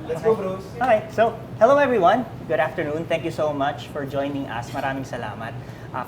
Let's go, bros. Okay, so hello everyone. Good afternoon. Thank you so much for joining us. Maraming salamat.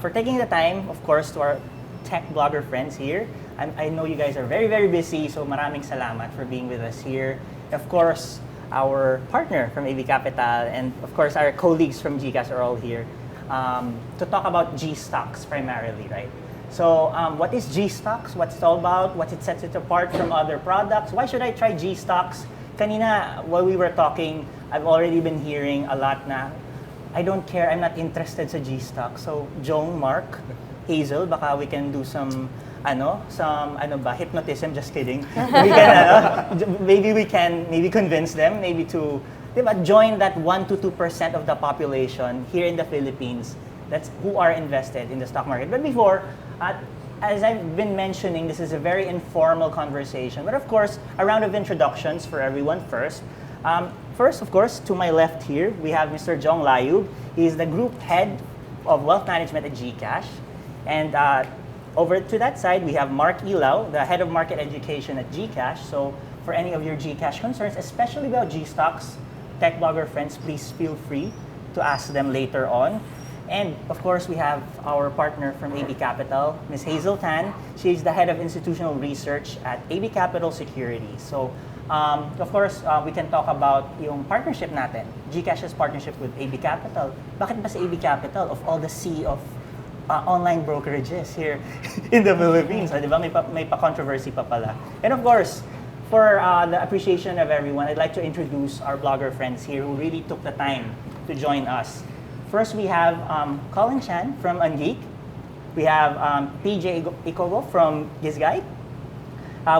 For taking the time, of course, to our tech blogger friends here. I know you guys are very, very busy, so maraming salamat for being with us here. Of course, our partner from AB Capital and of course our colleagues from GCash are all here to talk about GStocks primarily, right? So what is GStocks? What's it all about? What it sets it apart from other products? Why should I try GStocks? Kanina, while we were talking, I've already been hearing a lot na, I don't care, I'm not interested sa GStocks. So, Jong, Mark, Hazel, baka we can do some hypnotism, just kidding. Maybe we can convince them, maybe to, join that 1 to 2% of the population here in the Philippines who are invested in the stock market. But before, as I've been mentioning, this is a very informal conversation. But of course, a round of introductions for everyone first. First, of course, to my left here, we have Mr. Jong Layub. He is the Group Head of Wealth Management at GCash. And over to that side, we have Mark Ilaw, the Head of Market Education at GCash. So for any of your GCash concerns, especially about GStocks, tech blogger friends, please feel free to ask them later on. And of course, we have our partner from AB Capital, Ms. Hazel Tan. She's the Head of Institutional Research at AB Capital Securities. So, of course, we can talk about yung partnership natin, GCash's partnership with AB Capital. Bakit ba sa AB Capital of all the sea of online brokerages here in the Philippines? Di ba? May pa-controversy pa pala. And of course, for the appreciation of everyone, I'd like to introduce our blogger friends here who really took the time to join us. First, we have Colin Chan from Ungeek. We have PJ Ikogo from Gizguide.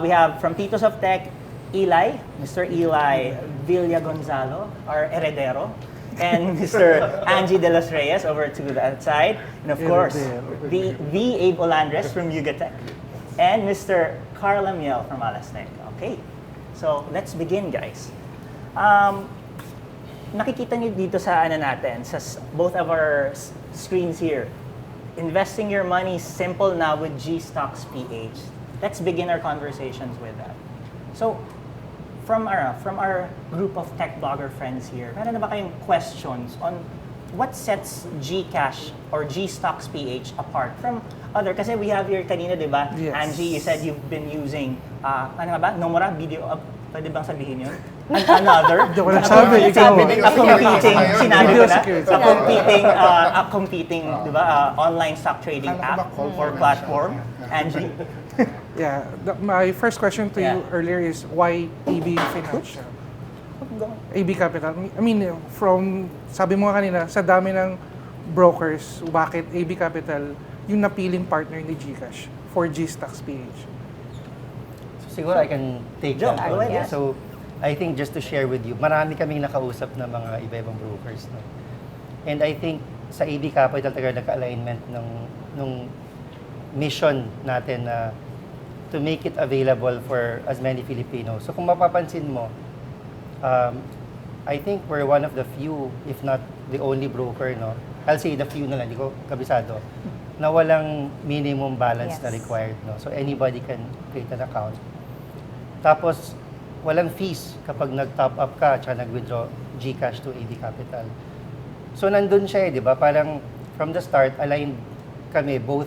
We have from Titos of Tech, Mr. Eli Villagonzalo, our heredero. And Mr. Angie De Los Reyes over to that side. And of course, the Abe Olandres from Yugatech. And Mr. Carl Amiel from Alasnec. Okay, so let's begin, guys. Nakikita niyo dito sa natin, sa both of our screens here. Investing your money simple now with GStocks PH. Let's begin our conversations with that. So, from our group of tech blogger friends here, meron na ba kayong questions on what sets GCash or GStocks PH apart from other? Kasi we have here kanina, di ba? Yes. Angie, you said you've been using, Nomura video, pwede bang sabihin yun? Another? Hindi ko nagsabi, ikaw. A competing, di ba, online stock trading app or platform. Angie? Yeah, my first question to you earlier is why AB Financial? AB Capital. I mean, sabi mo kanina, sa dami ng brokers, bakit AB Capital yung napiling partner ni GCash for GStocks PH? Siguro I can take that one. Yeah. So, I think just to share with you, marami kaming nakausap na mga iba-ibang brokers. No? And I think sa AB Capital talaga nagka-alignment ng mission natin na to make it available for as many Filipinos. So kung mapapansin mo, I think we're one of the few, if not the only broker, no? I'll say the few na lang, hindi ko kabisado, na walang minimum balance na required. No? So anybody can create an account. Tapos, walang fees kapag nag-top up ka at nag-withdraw GCash to AB Capital. So nandun siya, di ba? Parang from the start, aligned kami, both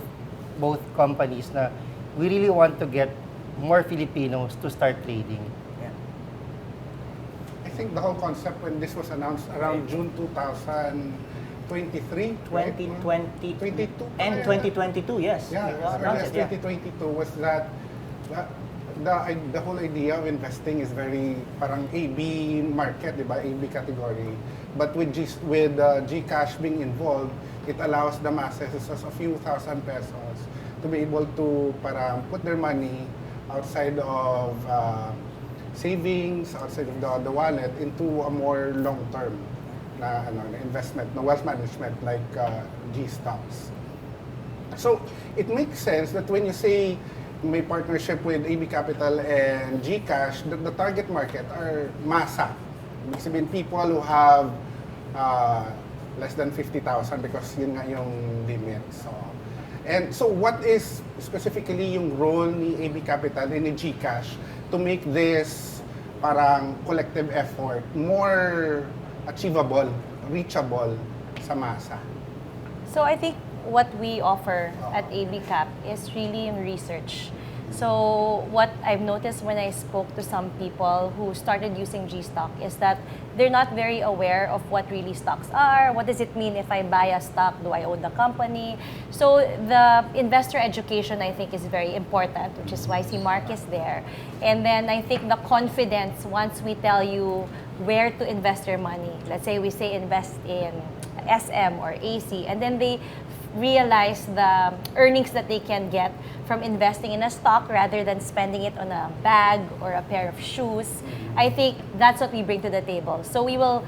companies na we really want to get more Filipinos to start trading. I think the whole concept when this was announced around June 2023, 2022 and 2022, yes. Yeah, as early as 2022 was that the whole idea of investing is very parang AB market, di ba? AB category. But with GCash being involved, it allows the masses just a few thousand pesos to be able to parang put their money outside of savings, outside of the wallet into a more long-term na investment, na wealth management like GStocks. So it makes sense that when you say may partnership with AB Capital and GCash, the target market are masa. Ibig sabihin, people who have less than 50,000 because yun nga yung limit. So what is specifically yung role ni AB Capital and ni GCash to make this parang collective effort, more achievable, reachable sa masa. So I think what we offer at AB Cap is really in research. So what I've noticed when I spoke to some people who started using GStock is that they're not very aware of what really stocks are. What does it mean if I buy a stock? Do I own the company? So the investor education, I think, is very important, which is why si Mark is there. And then I think the confidence, once we tell you where to invest your money. Let's say we say invest in SM or AC, and then they realize the earnings that they can get from investing in a stock rather than spending it on a bag or a pair of shoes. I think that's what we bring to the table. So we will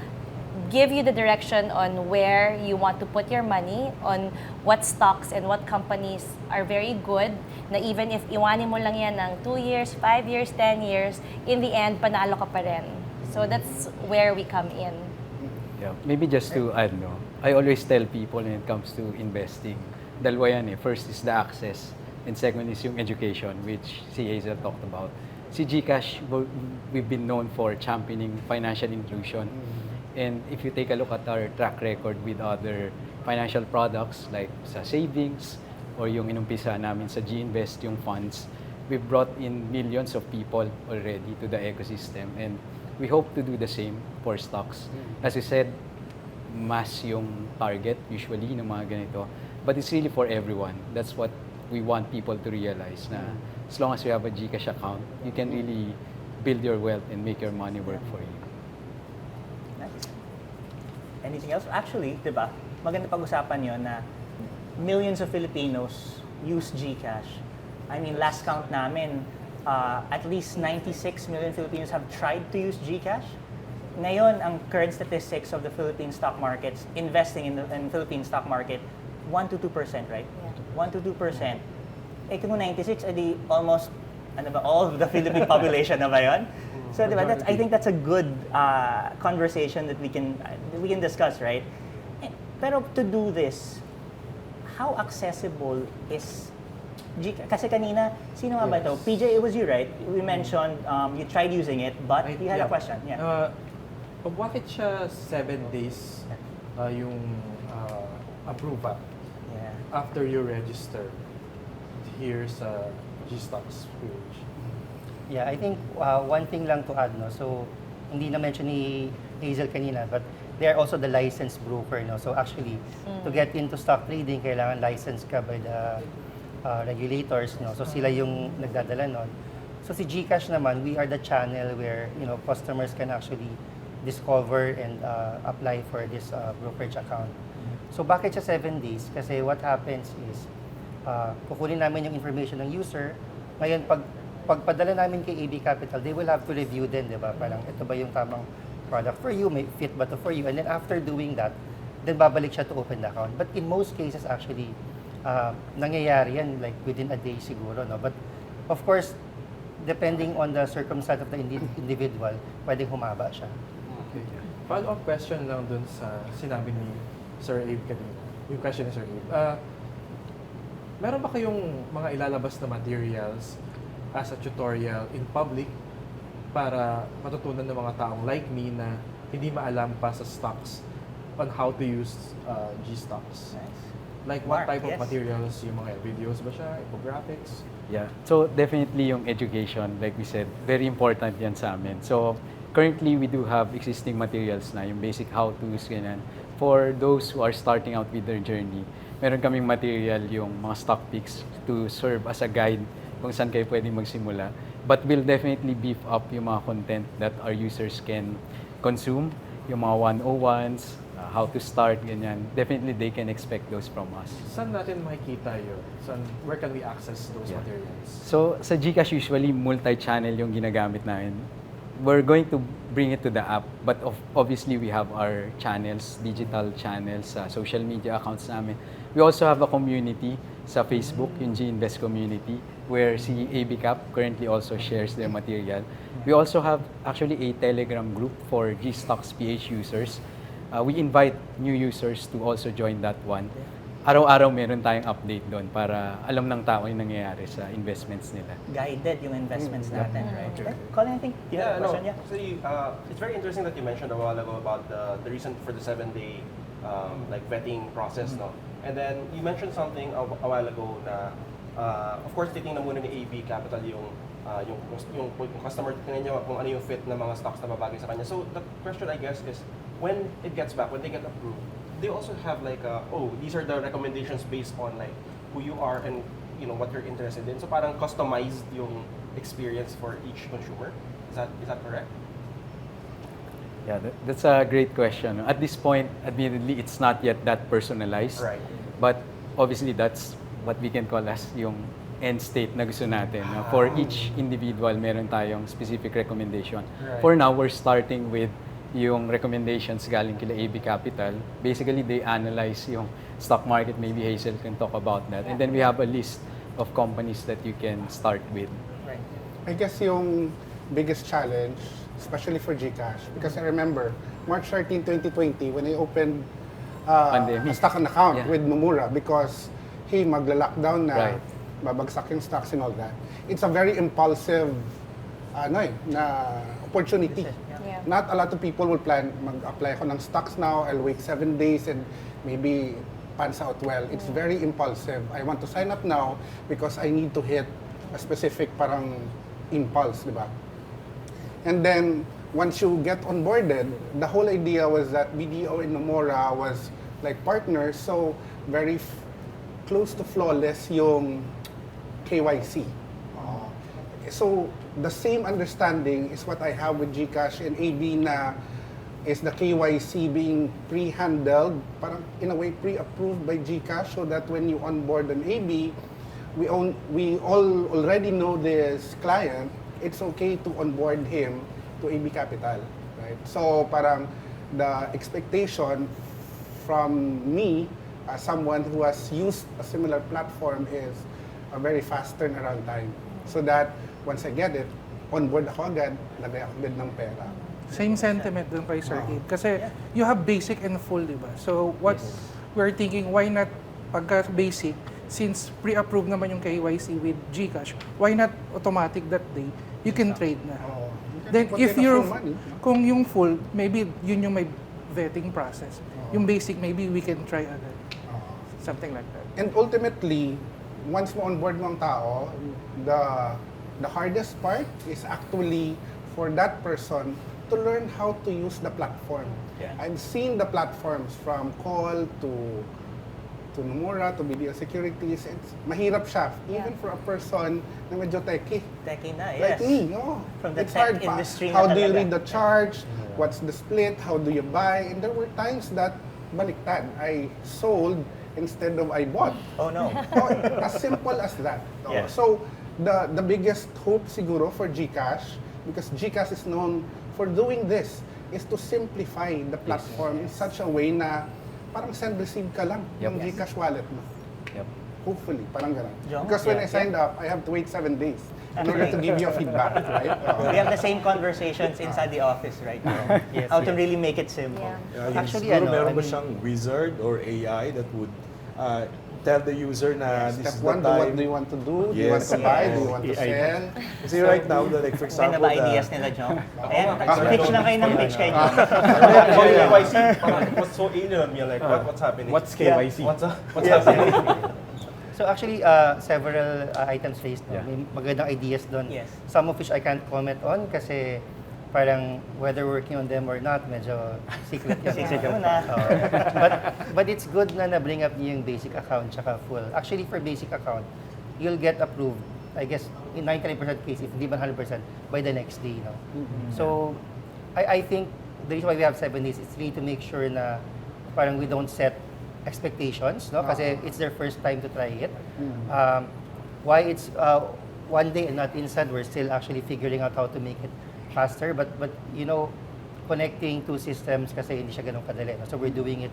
give you the direction on where you want to put your money, on what stocks and what companies are very good, na even if iwanin mo lang yan ng 2 years, 5 years, 10 years, in the end, panalo ka pa rin. So that's where we come in. Yeah, maybe just to add, no, I always tell people when it comes to investing, dalawa yan eh. First is the access, and second is yung education, which si Hazel talked about. Si GCash, we've been known for championing financial inclusion. And if you take a look at our track record with other financial products like sa savings or yung inumpisa namin sa GInvest, yung funds, we've brought in millions of people already to the ecosystem. And we hope to do the same for stocks. As you said, mass yung target usually ng mga ganito. But it's really for everyone. That's what we want people to realize na as long as you have a GCash account, you can really build your wealth and make your money work for you. Nice. Anything else? Actually, di ba, maganda pag-usapan yun na millions of Filipinos use GCash. I mean, last count namin, at least 96 million Filipinos have tried to use GCash. Ngayon, ang current statistics of the Philippine stock markets, investing in the Philippine stock market, 1 to 2%, right? Yeah. 1 to 2%. Eh kung 96, edi almost, ano ba, all of the Philippine population na ba yun? So, diba, I think that's a good conversation that we can discuss, right? Pero to do this, how accessible is GCash? Kasi kanina, sino nga ba ito? PJ, it was you, right? We mentioned you tried using it, but you had a question. Yeah. Bakit siya 7 days yung approval after you register here sa GStocks PH? Yeah, I think one thing lang to add, no? So, hindi na mention ni Hazel kanina, but they are also the licensed broker, no? So actually, to get into stock trading, kailangan license ka by the regulators, no? So sila yung nagdadala nun. So si GCash naman, we are the channel where, you know, customers can actually discover and apply for this brokerage account. So bakit siya 7 days? Kasi what happens is, kukunin namin yung information ng user. Ngayon, pagpadala namin kay AB Capital, they will have to review din, di ba? Parang ito ba yung tamang product for you? May fit ba to for you? And then after doing that, then babalik siya to open the account. But in most cases, actually, nangyayari yan like within a day siguro, no? But of course, depending on the circumstance of the individual, pwedeng humaba siya. Okay. Follow-up question lang dun sa sinabi ni Sir Abe kanina. Yung question ni Sir Abe. Meron ba kayong mga ilalabas na materials as a tutorial in public para matutunan ng mga taong like me na hindi maalam pa sa stocks on how to use GStocks? Nice. Like what Mark, type of yes. materials? Yung mga videos ba siya? Infographics? Yeah. So definitely yung education, like we said, very important yan sa amin. So currently we do have existing materials na, yung basic how-tos, ganyan. For those who are starting out with their journey, meron kaming material yung mga stock picks to serve as a guide kung saan kayo pwedeng magsimula. But we'll definitely beef up yung mga content that our users can consume, yung mga 101s, how to start, ganyan. Definitely they can expect those from us. Saan natin makikita yun? Where can we access those Yeah. materials? So sa GCash usually multi-channel yung ginagamit namin. We're going to bring it to the app, but obviously we have our channels, digital channels, social media accounts namin. We also have a community sa Facebook, yung GInvest community, where si AB Cap currently also shares their material. We also have actually a Telegram group for GStocks PH users. We invite new users to also join that one. araw-araw meron tayong update doon para alam ng tao yung nangyayari sa investments nila. Guided yung investments natin, right? Colin, I think you have a no. question, yeah? So it's very interesting that you mentioned a while ago about the reason for the 7-day like vetting process, no? And then you mentioned something a while ago na of course titingnan muna ni AB Capital yung customer, tingnan niya kung ano yung fit na mga stocks na babagay sa kanya. So the question I guess is when it gets back, when they get approved, they also have like these are the recommendations based on like who you are and what you're interested in. So parang customized yung experience for each consumer. Is that correct? Yeah, that's a great question. At this point, admittedly, it's not yet that personalized. Right. But obviously, that's what we can call as yung end state na gusto natin. For each individual, meron tayong specific recommendation. Right. For now, we're starting with yung recommendations galing kila AB Capital. Basically, they analyze yung stock market. Maybe Hazel can talk about that. And then we have a list of companies that you can start with. Right. I guess yung biggest challenge, especially for GCash, because I remember March 13, 2020, when I opened a stock account with Nomura because, hey, magla-lockdown na, Right. babagsak yung stocks and all that. It's a very impulsive na opportunity. Yeah. Not a lot of people will plan, mag-apply ako ng stocks now, I'll wait 7 days and maybe pans out well. It's very impulsive. I want to sign up now because I need to hit a specific parang impulse, di ba? And then, once you get onboarded, the whole idea was that BDO and Nomura was like partners, so very close to flawless yung KYC. So, the same understanding is what I have with GCash and AB na is the KYC being pre-handled, parang in a way pre-approved by GCash so that when you onboard an AB, we all already know this client, it's okay to onboard him to AB Capital, right? So parang the expectation from me as someone who has used a similar platform is a very fast turnaround time. So that once I get it, onboard ako agad, lagay ako agad ng pera. Same sentiment dun kay Sir Abe. Kasi you have basic and full, di ba? So what we're thinking, why not pagka basic, since pre-approved naman yung KYC with GCash, why not automatic that day, you can trade na. Then Put if in a you're, full money, kung yung full, maybe yun yung may vetting process. Yung basic, maybe we can try agad. Something like that. And ultimately, once mo-onboard mo ang tao, the hardest part is actually for that person to learn how to use the platform. Yeah. I've seen the platforms from call to Nomura, to BDO Securities. It's mahirap siya, even for a person na medyo techie. Techie na, Like yes. me, no? From the It's tech hard pa. industry How na do you talaga. read the charge? What's the split? How do you buy? And there were times that baliktad. I sold instead of I bought. Oh no. Oh, as simple as that. No? Yes. So, the biggest hope siguro for GCash, because GCash is known for doing this, is to simplify the platform in such a way na parang send receive ka lang yung GCash wallet mo. Yep. Hopefully, parang gano'n. John? Because when I Yeah, signed up, I have to wait 7 days in order to give you a feedback, right? We have the same conversations inside the office right now. How to really make it simple. Yeah. Actually, siguro ano, meron I ba mean- siyang wizard or AI that would tell the user na this Step is the 1, what time? do you want to do? Do you want Yes. to buy? Do you want to sell? Kasi right now, like for Ano example, ba ideas nila, John? Ayan, pitch lang kayo ng pitch kay John. KYC, what's so alien on me? Like, what's happening? What's KYC? What's happening? So actually, several items raised. No? May magandang ideas doon. Yes. Some of which I can't comment on kasi parang whether working on them or not, medyo secret yun. Secret yun, ah. But it's good na na-bring up niyo yung basic account tsaka full. Actually, for basic account, you'll get approved, I guess, in 99% case, if hindi man 100%, by the next day. No? So, I think the reason why we have 7 days is really to make sure na parang we don't set expectations, no? Kasi it's their first time to try it. Why it's 1 day and not instant, we're still actually figuring out how to make it faster. But you know, connecting two systems kasi hindi siya ganun kadali. No? So we're doing it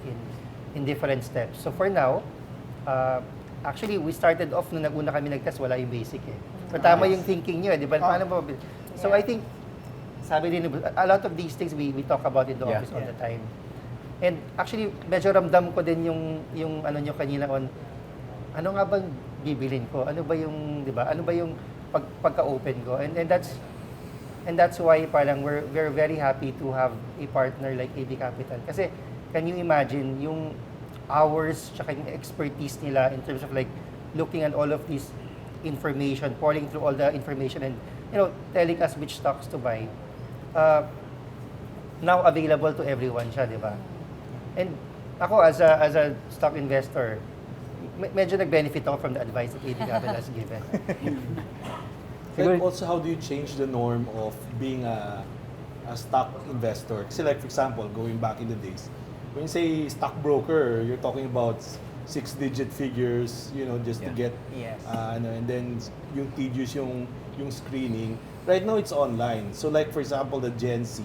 in different steps. So for now, actually we started off nung nag-una kami nag-test, wala yung basic eh. So tama yung thinking niyo, di ba? Paano ba? So I think, sabi din, a lot of these things we talk about in the office all the time. And actually, medyo ramdam ko din yung ano nyo kanina on, ano nga bang bibilin ko? Ano ba yung, di ba? Ano ba yung pagka-open ko? And that's why parang we're very happy to have a partner like AB Capital. Kasi can you imagine yung hours tsaka yung expertise nila in terms of like looking at all of this information, pouring through all the information and telling us which stocks to buy. Now available to everyone siya, di ba? And ako as a stock investor, medyo nag-benefit ako from the advice that AB Capital has given. Like also, how do you change the norm of being a stock investor? Kasi like, for example, going back in the days, when you say stockbroker, you're talking about 6-digit figures, just to get, Yes. and then yung tedious yung screening. Right now, it's online. So like, for example, the Gen Z,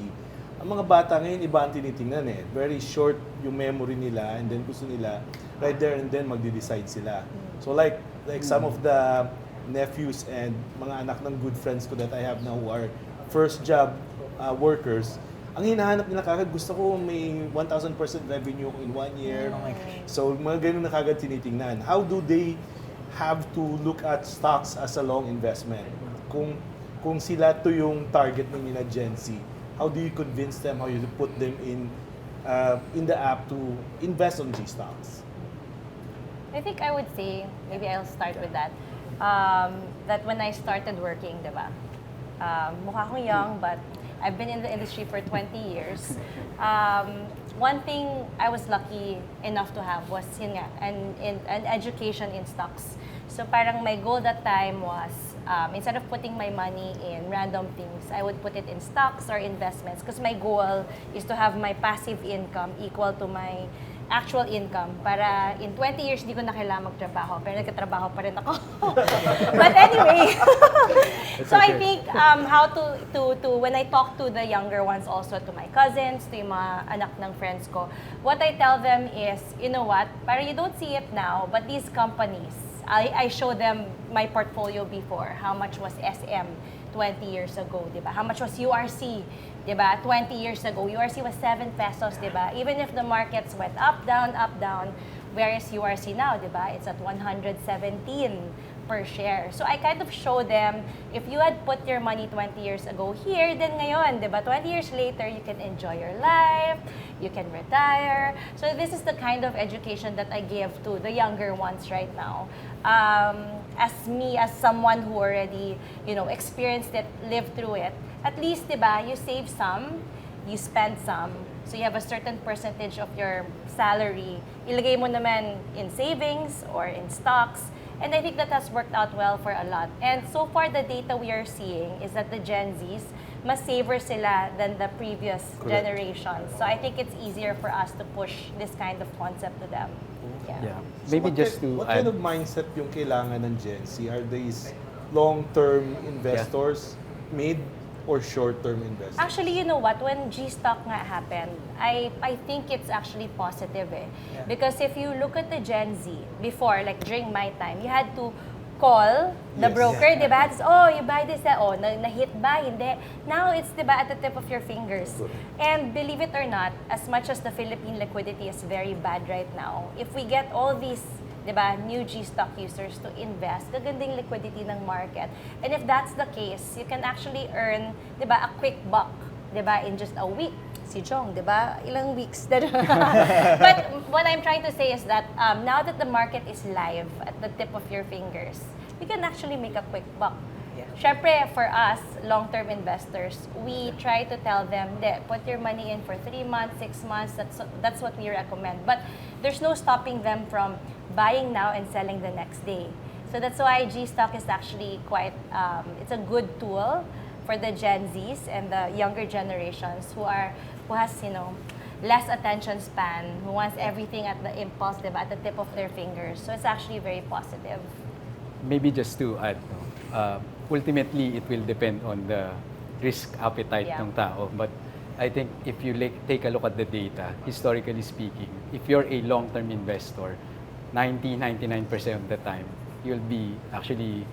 ang mga bata ngayon, iba ang tinitingnan eh. Very short yung memory nila, and then gusto nila, right there and then magde-decide sila. So like some of the nephews and mga anak ng good friends ko that I have now who are first job workers, ang hinahanap nila kagad, gusto ko may 1,000% revenue in 1 year. Oh my gosh. So mga ganun na kagad tinitingnan. How do they have to look at stocks as a long investment? Kung sila to yung target ng nila Gen Z, how do you convince them, how you put them in the app to invest on GStocks? I think I would say, maybe I'll start with that, that when I started working, diba? Mukha akong young, but I've been in the industry for 20 years. One thing I was lucky enough to have was an education in stocks. So parang my goal that time was, instead of putting my money in random things, I would put it in stocks or investments because my goal is to have my passive income equal to my actual income para in 20 years di ko na kailangan magtrabaho pero nagkatrabaho pa rin ako. But anyway, so I think how to when I talk to the younger ones, also to my cousins, to yung mga anak ng friends ko, what I tell them is, you know what, para you don't see it now, but these companies, I show them my portfolio before. How much was SM 20 years ago, diba? How much was URC, diba? 20 years ago, URC was 7 pesos, diba? Even if the markets went up, down, where is URC now, diba? It's at 117 per share. So I kind of show them, if you had put your money 20 years ago here, then ngayon, diba? 20 years later, you can enjoy your life, you can retire. So this is the kind of education that I give to the younger ones right now. As someone who already, experienced it, lived through it, at least, diba, you save some, you spend some, so you have a certain percentage of your salary, ilagay mo naman in savings or in stocks, and I think that has worked out well for a lot. And so far, the data we are seeing is that the Gen Zs, mas saver sila than the previous generations. So I think it's easier for us to push this kind of concept to them. Yeah. So Maybe just to what add, kind of mindset yung kailangan ng Gen Z? Are these long-term investors, mid or short-term investors? Actually, you know what? When GStock nga happened, I think it's actually positive eh. Yeah. Because if you look at the Gen Z, before, like during my time, you had to call the Yes. broker, di ba? Oh, you buy this, na-hit ba? Hindi. Now, it's, di ba, at the tip of your fingers. And believe it or not, as much as the Philippine liquidity is very bad right now, if we get all these, di ba, new GStock users to invest, gagandang liquidity ng market. And if that's the case, you can actually earn, di ba, a quick buck, di ba, in just a week. Si Jong, di ba? Ilang weeks. But what I'm trying to say is that now that the market is live at the tip of your fingers, you can actually make a quick buck. Yeah. Syempre, for us, long-term investors, we try to tell them that put your money in for 3 months, 6 months, that's what we recommend. But there's no stopping them from buying now and selling the next day. So that's why GStock is actually quite, it's a good tool for the Gen Zs and the younger generations who has, less attention span, who wants everything at the impulse, diba, at the tip of their fingers. So it's actually very positive. maybe just to add, ultimately it will depend on the risk appetite ng tao. But I think if you take a look at the data, historically speaking, if you're a long-term investor, 99% of the time, you'll be actually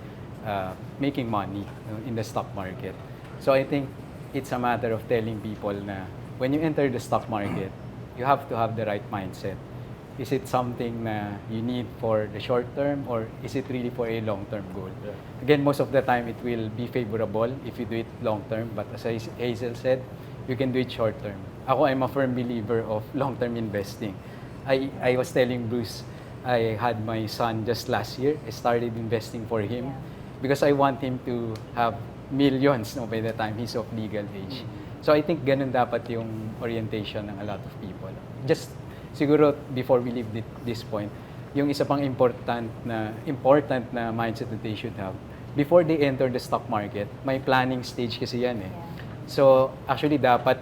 making money in the stock market. So I think it's a matter of telling people na when you enter the stock market, you have to have the right mindset. Is it something na you need for the short term or is it really for a long-term goal? Again, most of the time it will be favorable if you do it long-term, but as Hazel said, you can do it short-term. Ako, I'm a firm believer of long-term investing. I was telling Bruce, I had my son just last year. I started investing for him because I want him to have millions by the time he's of legal age. So I think ganun dapat yung orientation ng a lot of people. Just siguro before we leave this point, yung isa pang important na mindset that they should have before they enter the stock market, may planning stage kasi yan eh. So actually dapat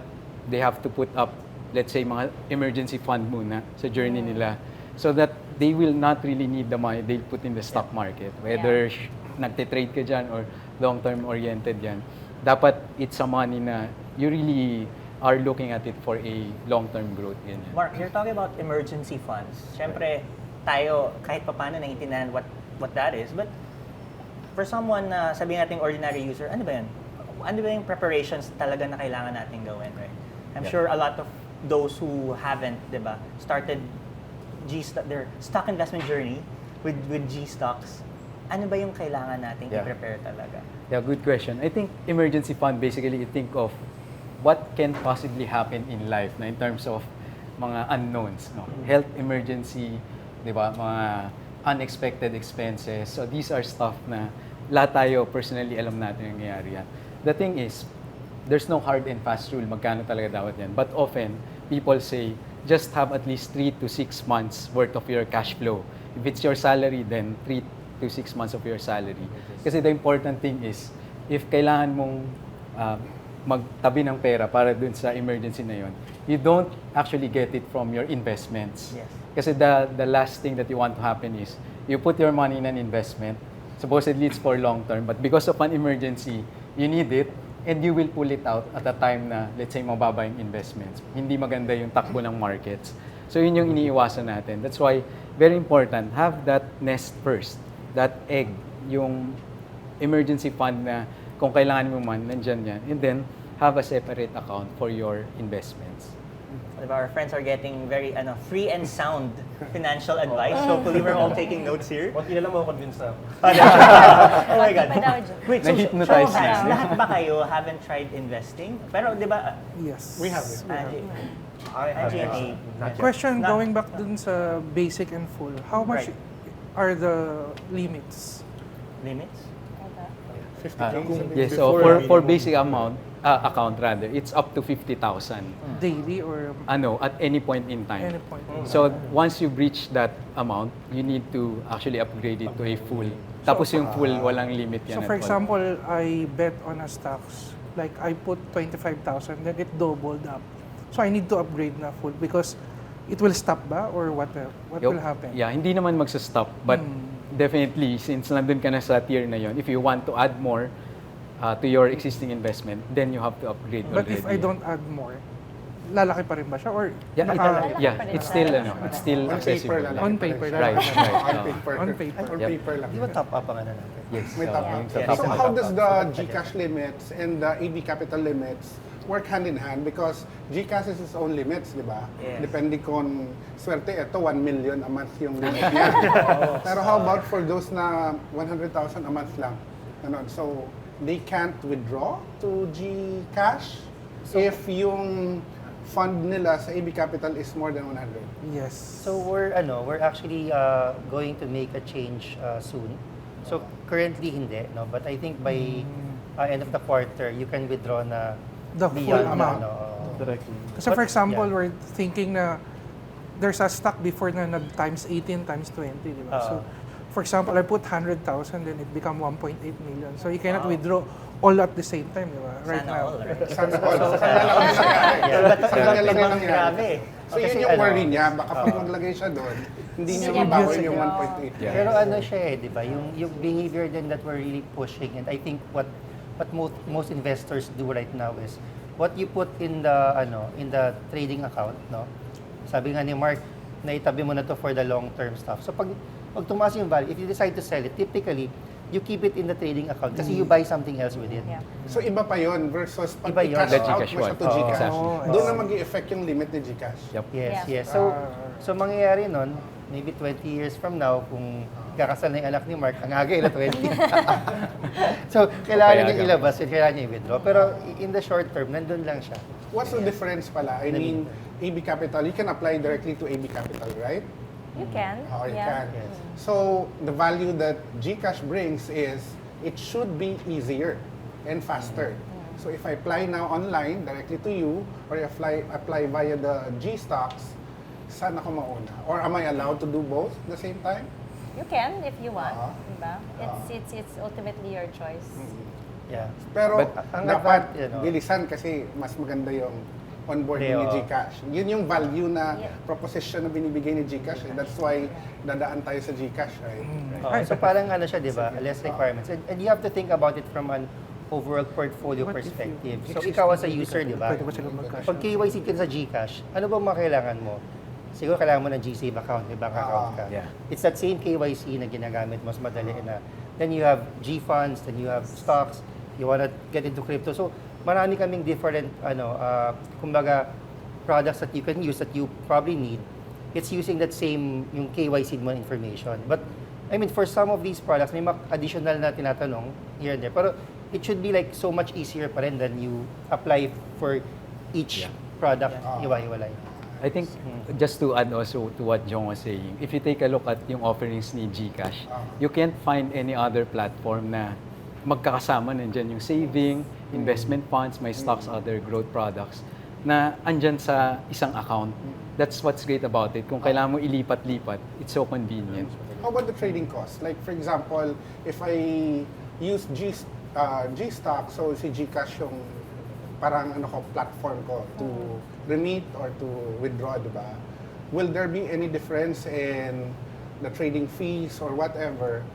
they have to put up, let's say, mga emergency fund muna sa journey nila so that they will not really need the money they'll put in the stock market. Whether nagte-trade ka dyan or long-term oriented yan, dapat it's a money na you really are looking at it for a long-term growth. Ganyan. Mark, you're talking about emergency funds. Siyempre, tayo kahit paano naiintindihan what that is. But for someone na sabihin nating ordinary user, ano ba yan? Ano ba yung preparations talaga na kailangan natin gawin, right? I'm sure a lot of those who haven't, di ba, started their stock investment journey with GStocks. Ano ba yung kailangan nating i-prepare talaga? Yeah, good question. I think emergency fund, basically, you think of what can possibly happen in life na in terms of mga unknowns, no? Health emergency, di ba? Mga unexpected expenses. So these are stuff na lahat tayo personally alam natin yung nangyayari yan. The thing is, there's no hard and fast rule magkano talaga dapat yan. But often, people say, just have at least 3 to 6 months worth of your cash flow. If it's your salary, then 3 to 6 months of your salary. Kasi the important thing is, if kailangan mong magtabi ng pera para dun sa emergency na yon, you don't actually get it from your investments. Yes. Kasi the last thing that you want to happen is, you put your money in an investment, supposedly it's for long term, but because of an emergency, you need it, and you will pull it out at a time na, let's say, mababa yung investments. Hindi maganda yung takbo ng markets. So yun yung iniiwasan natin. That's why, very important, have that nest first, that egg, yung emergency fund na kung kailangan mo man, nandyan yan. And then, have a separate account for your investments. Diba, our friends are getting very free and sound financial advice. Hopefully, we're all taking notes here. Konti na lang convince na ako. Oh my God. Pa daw dyan. Wait, so Na-hypnotize show of hands, na. lahat ba kayo haven't tried investing? Pero di ba, Yes. We have it. Angie, I have Angie and A. not yet. Question Not- going back dun sa basic and full. How much Right. are the limits? Limits? 50K. Yes, so for basic account rather, it's up to 50,000. Daily or At any point in time. any point? So once you reach that amount, you need to actually upgrade it to a full. Tapos yung full, walang limit yan. So for at all. example, I bet on a stocks. Like I put 25,000, then it doubled up. So I need to upgrade na full because it will stop ba or what will happen? Yeah, hindi naman magsa-stop. But definitely, since nandun ka na sa tier na yon, if you want to add more to your existing investment, then you have to upgrade But already. if I don't add more, lalaki pa rin ba siya? Or Yeah, it's still On accessible. paper lang. On paper lang. Right. On paper. On paper. On Yep. paper lang. Di ba top up ang ano natin? Yes. May top up. yung So how does the GCash limits and the AB capital limits work hand in hand? Because GCash is its own limits, di ba? Yes. Depende kung swerte, ito 1 million a month yung limit niya. Pero how about for those na 100,000 a month lang? Ano, so they can't withdraw to GCash if yung fund nila sa AB Capital is more than 100. Yes. So we're actually going to make a change soon. So currently hindi, no, but I think by end of the quarter you can withdraw na The full beyond amount. Directly. Kasi for example, yeah. we're thinking na there's a stock before na nag times 18 times 20, di ba? So for example, I put 100,000 then it become 1.8 million. So you cannot withdraw all at the same time, di ba? Right Sana now. all, right? Sana all. Sana lang ang nangyari. Sana lang ang nangyari. Grabe. So yun yung worry niya, baka pag maglagay siya doon, hindi niya Hindi niya mabawi yung ma-withdraw. 1.8. Yeah. Pero ano siya di ba? Yung behavior din that we're really pushing, and I think what most investors do right now is what you put in the trading account, no? Sabi nga ni Mark, naitabi mo na to for the long-term stuff. So pag tumaas yung value, if you decide to sell it, typically you keep it in the trading account kasi you buy something else with it. Yeah. So iba pa yon versus pag Iba yun. i-cash The out GCash mo siya one. to GCash. Exactly. Doon na mag-i-effect yung limit ni GCash. Yep. Yes, Yeah. yes. So mangyayari nun, maybe 20 years from now, kung kakasal na yung anak ni Mark, ang aga ila 20. So, kailangan niya ilabas yun, kailangan niya i-withdraw. Pero in the short term, nandun lang siya. What's the difference pala? I mean, AB Capital, you can apply directly to AB Capital, right? You can. Oh, you yeah. can. Yes. So, the value that GCash brings is it should be easier and faster. So, if I apply now online directly to you or I apply via the GStocks, saan ako mauna? Or am I allowed to do both at the same time? You can if you want. Diba? Ah. It's ultimately your choice. Yeah. Pero But ang dapat bilisan bilisan kasi mas maganda yung onboarding Pareho. ni GCash. Yun yung value na Yeah. proposition na binibigay ni GCash. That's why dadaan tayo sa GCash, right? So parang ano siya, di ba? Less requirements. And you have to think about it from an overall portfolio perspective. So ikaw as a user, di ba? Pwede ba sila mag-cash? Pag KYC ka sa GCash, ano ba mga kailangan mo? Siguro kailangan mo ng GSave account, may bank account ka. Yeah. It's that same KYC na ginagamit mo, mas madali na. Then you have G funds, then you have stocks, you wanna get into crypto. So marami kaming different, kumbaga, products that you can use that you probably need. It's using that same, yung KYC mo information. But, I mean, for some of these products, may additional na tinatanong here and there. Pero it should be like so much easier pa rin than you apply for each product, iwa-iwalay. I think just to add also to what Jong was saying, if you take a look at yung offerings ni GCash, you can't find any other platform na magkakasama nandyan yung saving, investment funds, may stocks, other growth products na andyan sa isang account. That's what's great about it. Kung kailangan mo ilipat-lipat, it's so convenient. How about the trading cost? Like for example, if I use GStock, so si GCash yung parang platform ko to remit or to withdraw, di ba? Will there be any difference in the trading fees or whatever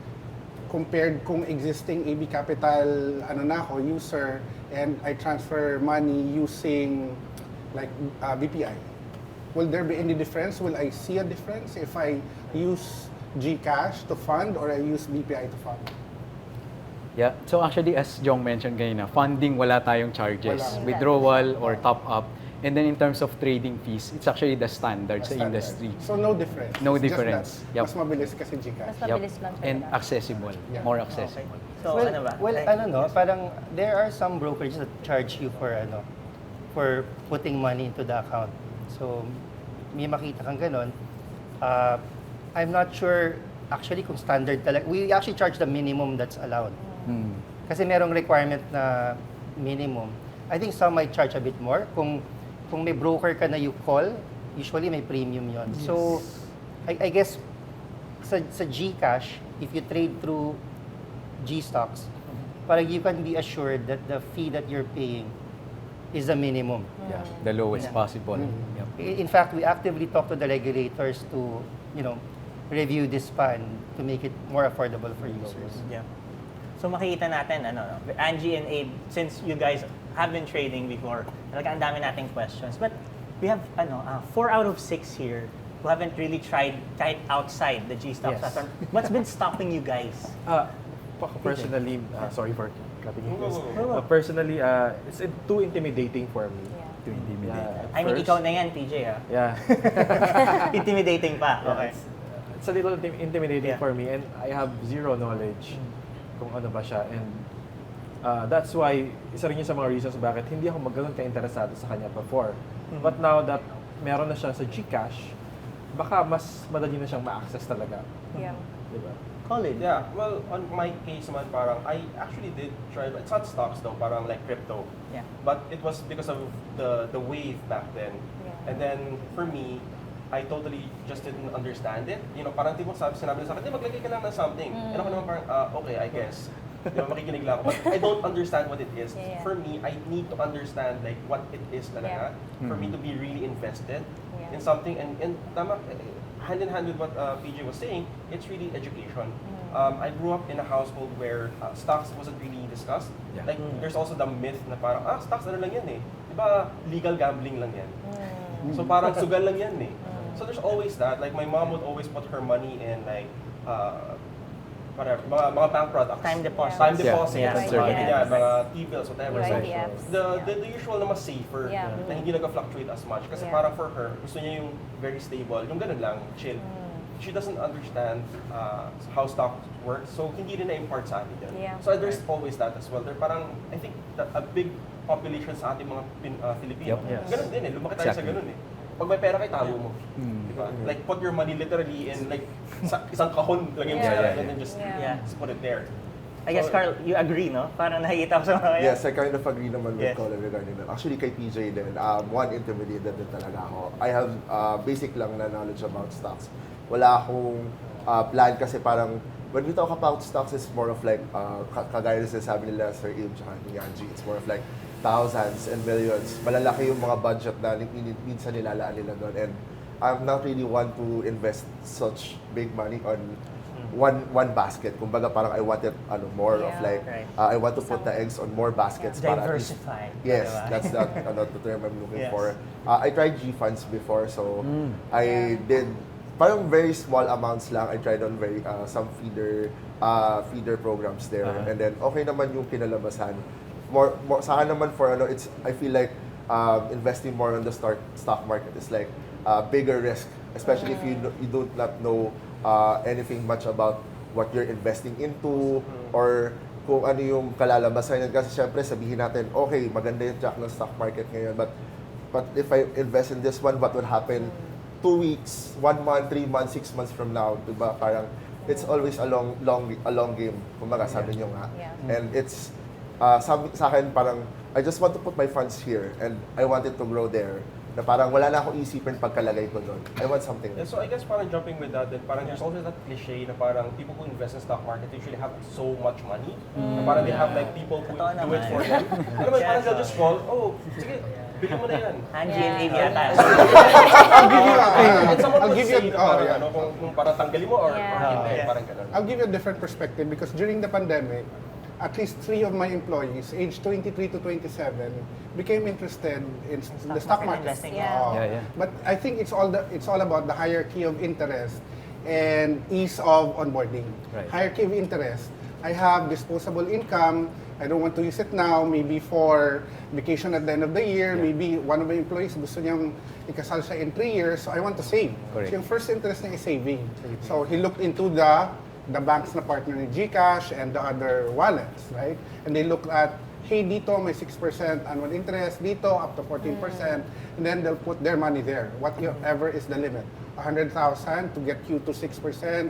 compared kung existing AB Capital user and I transfer money using like BPI? Will there be any difference? Will I see a difference if I use GCash to fund or I use BPI to fund? Yeah. So actually, as Jong mentioned kanina, funding wala tayong charges. Wala. Withdrawal or top up. And then in terms of trading fees, it's actually the standard sa Standard. industry. So no difference. No It's just difference. that Yep. Mas mabilis kasi GCash. Mas mabilis lang siya. And diba? accessible. Yeah. More accessible. So, well, ano ba? Well, parang there are some brokerages that charge you for putting money into the account. So, may makita kang ganon. I'm not sure actually kung standard talaga. We actually charge the minimum that's allowed. Kasi merong requirement na minimum. I think some might charge a bit more. Kung may broker ka na you call, usually may premium yon. So, I guess sa GCash, if you trade through GStocks, parang you can be assured that the fee that you're paying is the minimum. Yeah. The lowest possible. Yep. In fact, we actively talk to the regulators to, review this fund to make it more affordable for users. Yeah. So makikita natin, Angie and Abe, since you guys have been trading before, talagang ang dami nating questions. But we have 4 out of 6 here who haven't really tried kahit outside the GStocks Yes. platform. What's been stopping you guys? Personally, sorry for cutting you guys. Personally, it's too intimidating for me. Yeah. To intimidate. Yeah, I mean, first- ikaw na yan, TJ, ha? Yeah. Intimidating pa. Yeah, Okay. It's a little intimidating Yeah. for me and I have zero knowledge kung ano ba siya. And that's why, isa rin yun sa mga reasons bakit hindi ako magano'n ka-interesado sa kanya before. But now that meron na siya sa GCash, baka mas madali na siyang ma-access talaga. Yeah. Diba? Colin. Yeah, well, on my case man, parang I actually did try, but it's not stocks though, parang like crypto. Yeah. But it was because of the wave back then. Yeah. And then for me, I totally just didn't understand it. Parang tipo sinabi nila sa akin, maglagay ka lang ng something. And ako naman parang, okay, I guess. Makikinig lang ako. But I don't understand what it is. Yeah. For me, I need to understand like what it is talaga for me to be really invested in something. And tama, hand in hand with what PJ was saying, it's really education. I grew up in a household where stocks wasn't really discussed. Yeah. Like, there's also the myth na parang, stocks ano lang yan eh. Diba, legal gambling lang yan. So parang sugal lang yan eh. So there's always that. Like, my mom would always put her money in like whatever, mga bank products. Time deposit. Time deposit, Yeah. mga Conservative. ganyan, mga T-bills, whatever. So, UIDFs. the usual na mas safer, Yeah. na hindi nag-fluctuate as much. Kasi Yeah. parang for her, gusto niya yung very stable, yung ganun lang, chill. She doesn't understand how stock works, so hindi rin na-impart sa atin yun. Yeah. So there's always that as well. There parang, I think, a big population sa ating mga Filipino. Yep. Yes. Ganun din lumaki tayo sa Exactly. ganun Pag may pera kay tago mo. Diba? Like, put your money literally in like isang kahon, lagyan mo Yeah. sa Yeah. and then just Yeah. put it there. I guess, Carl, you agree, no? Parang nakikita ko sa mga Yes, I kind of agree naman with Yes. Colin regarding that. Actually, kay PJ din, one intermediate din talaga ako. I have basic lang na knowledge about stocks. Wala akong plan kasi parang when we talk about stocks, it's more of like, kagaya na sinasabi nila Sir Abe tsaka ni Angie, it's more of like thousands and millions. Malalaki yung mga budget na minsan nilalaan nila doon. And I'm not really one to invest such big money on one basket. Kumbaga parang I wanted more of Yeah. like, Right. I want to put the eggs on more baskets. Para at least- Diversify. Yes, diba? that's the term I'm looking Yes. for. I tried G-funds before, so I did parang very small amounts lang. I tried on some feeder programs there, and then okay naman yung kinalabasan. More sa akin naman for I feel like investing more on the stock market is like bigger risk, especially if you do not know anything much about what you're investing into or kung ano yung kalalabasan yan. Kasi syempre sabihin natin, okay, maganda yung track ng stock market ngayon, but if I invest in this one, what would happen 2 weeks, 1 month, 3 months, 6 months from now, diba? Parang it's always a long game, kumbaga sabi nyo nga. Yeah. And it's sa akin parang I just want to put my funds here and I want it to grow there. Na parang wala na akong isipin pagkalagay ko doon. I want something. And so I guess parang jumping with that, then parang there's always that cliche na parang people who invest in stock market usually have so much money. Na parang they have like people who Totoo do it naman. for them. Alam mo, parang they'll just call, oh, sige, bili mo na yan. Angie and Abe Yeah. yata. And someone I'll would give say you na parang, yeah. kung parang tanggalin mo or Yeah. hindi, Yeah. parang ganun. I'll give you a different perspective because during the pandemic, at least 3 of my employees, aged 23 to 27, became interested in the stock market. investing. Yeah. Yeah. But I think it's all about the hierarchy of interest and ease of onboarding. Right. Hierarchy of interest. I have disposable income. I don't want to use it now. Maybe for vacation at the end of the year. Maybe one of my employees gusto niyang ikasal siya in 3 years. So I want to save. Correct. So yung first interest niya is saving. So he looked into the banks na partner ni GCash and the other wallets, right? And they look at, hey, dito may 6% annual interest, dito up to 14%, and then they'll put their money there, whatever is the limit. 100,000 to get you to 6%,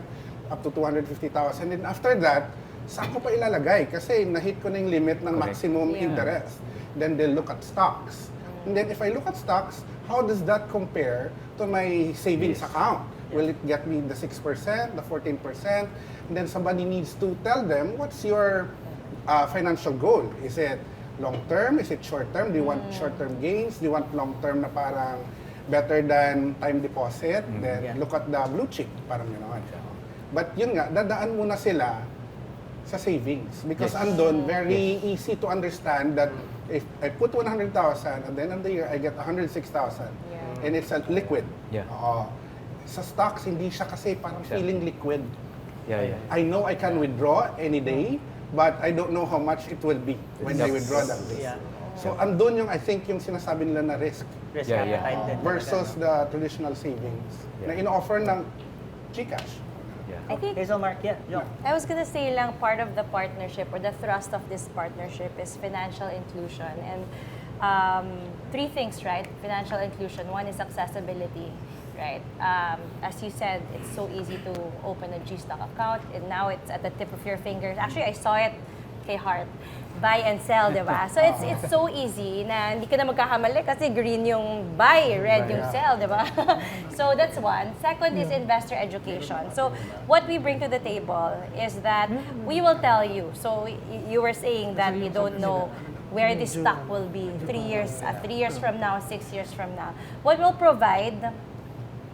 up to 250,000. And after that, saan ko pa ilalagay? Kasi nahit ko na yung limit ng Correct. maximum Yeah. interest. Then they'll look at stocks. And then if I look at stocks, how does that compare to my savings account? Will it get me the 6%, the 14%? And then somebody needs to tell them, what's your financial goal? Is it long-term? Is it short-term? Do you want short-term gains? Do you want long-term na parang better than time deposit? Then look at the blue chip, parang gano'n. But yun nga, dadaan muna sila sa savings. Because andun, very easy to understand that if I put 100,000, at the end of the year, I get 106,000. Yeah. And it's a liquid. Yeah. Oo. Sa stocks, hindi siya kasi parang feeling liquid. Yeah. I know I can withdraw any day, but I don't know how much it will be when I withdraw that day. Yeah. So andun yung, I think, yung sinasabi nila na risk Risk Yeah, yeah. appetite din versus talaga, the traditional savings na Yeah. in-offer ng GCash. I think Hazel Mark, yeah. Yo. I was gonna say lang part of the partnership or the thrust of this partnership is financial inclusion and 3 things, right? Financial inclusion. One is accessibility, right? As you said, it's so easy to open a GStock account and now it's at the tip of your fingers. Actually, I saw it kay Heart. Buy and sell, di ba? So it's so easy na hindi ka na magkakamali kasi green yung buy, red yung sell, di ba? So that's one. Second is investor education. So what we bring to the table is that we will tell you. So you were saying that you don't know where this stock will be 3 years from now, 6 years from now. What we'll provide,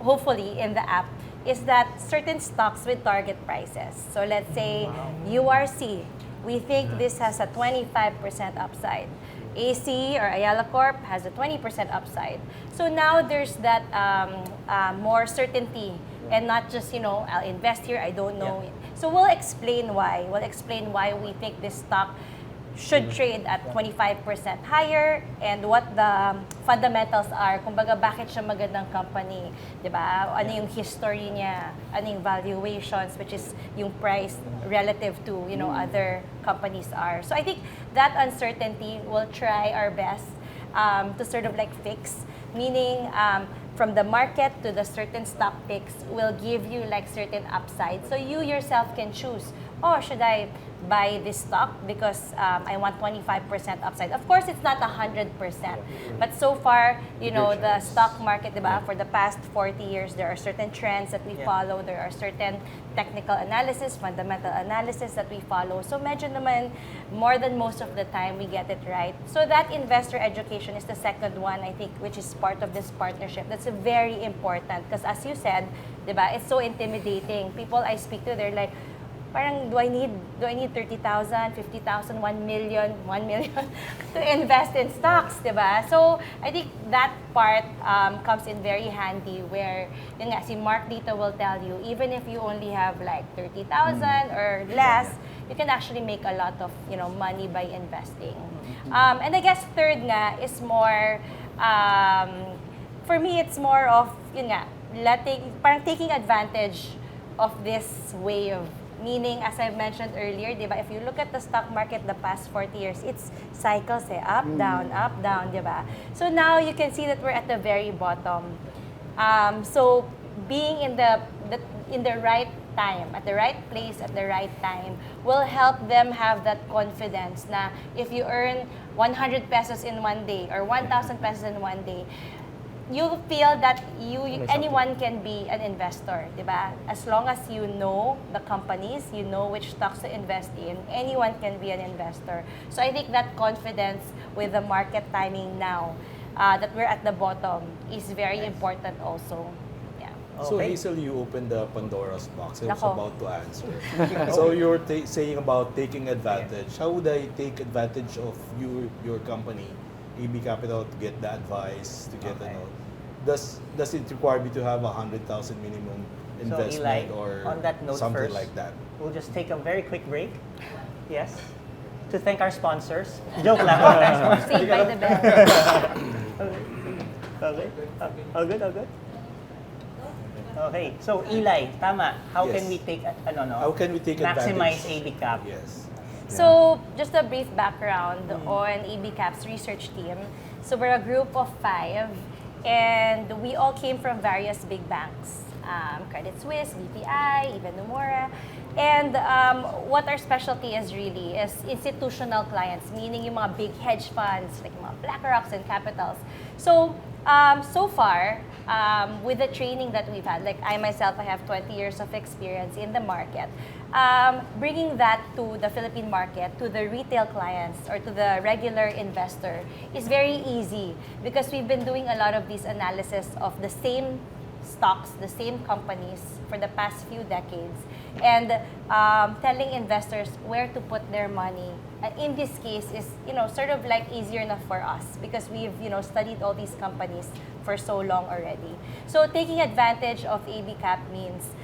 hopefully in the app, is that certain stocks with target prices. So let's say URC, we think this has a 25% upside. AC or Ayala Corp has a 20% upside. So now there's that more certainty and not just, I'll invest here, I don't know. So we'll explain why. We'll explain why we think this stock should trade at 25% higher and what the fundamentals are. Kumbaga, bakit siya magandang company, di ba? Ano yung history niya, ano yung valuations, which is yung price relative to, other companies are. So I think that uncertainty, we'll try our best to sort of like fix, meaning from the market to the certain stock picks will give you like certain upside. So you yourself can choose, should I buy this stock because I want 25% upside. Of course, it's not 100%. But so far, the stock market, diba, for the past 40 years, there are certain trends that we follow. There are certain technical analysis, fundamental analysis that we follow. So medyo naman, more than most of the time, we get it right. So that investor education is the second one, I think, which is part of this partnership. That's very important because as you said, diba, it's so intimidating. People I speak to, they're like, parang do I need 30,000, 50,000, 1 million to invest in stocks, diba? So I think that part comes in very handy where yun nga, si Mark dito will tell you even if you only have like 30,000 or less, you can actually make a lot of money by investing. And I guess third nga is more for me it's more of yun nga, parang taking advantage of this way of meaning, as I mentioned earlier, diba, if you look at the stock market the past 40 years, it's cycles, up, down, diba? So now you can see that we're at the very bottom. So being in the right time, at the right place, at the right time, will help them have that confidence na if you earn 100 pesos in one day or 1,000 pesos in one day, you feel that anyone can be an investor, diba? As long as you know the companies, you know which stocks to invest in, anyone can be an investor. So I think that confidence with the market timing now, that we're at the bottom, is very important also. Yeah. So Okay. Hazel, you opened the Pandora's box. I was Nako. about to answer. So you're saying about taking advantage. How would I take advantage of your company, AB Capital, to get the advice, to get does it require me to have 100,000 minimum investment Eli, or on that note something first, like that? We'll just take a very quick break. Yes. To thank our sponsors. Joke lang. Thanks, sponsors. Saved by the bell. Okay. All good. Okay. So Eli, tama. How Yes. can we take How can we take maximize advantage? AB Cap? Yes. So, just a brief background on AB Cap's research team. So, we're a group of 5, and we all came from various big banks. Credit Suisse, BPI, even Nomura. And what our specialty is really is institutional clients, meaning yung mga big hedge funds, like yung mga BlackRocks and Capitals. So, so far, with the training that we've had, like I myself, I have 20 years of experience in the market. Bringing that to the Philippine market, to the retail clients or to the regular investor is very easy because we've been doing a lot of these analysis of the same stocks, the same companies for the past few decades, and telling investors where to put their money. In this case, is sort of like easier enough for us because we've studied all these companies for so long already. So taking advantage of AB Cap means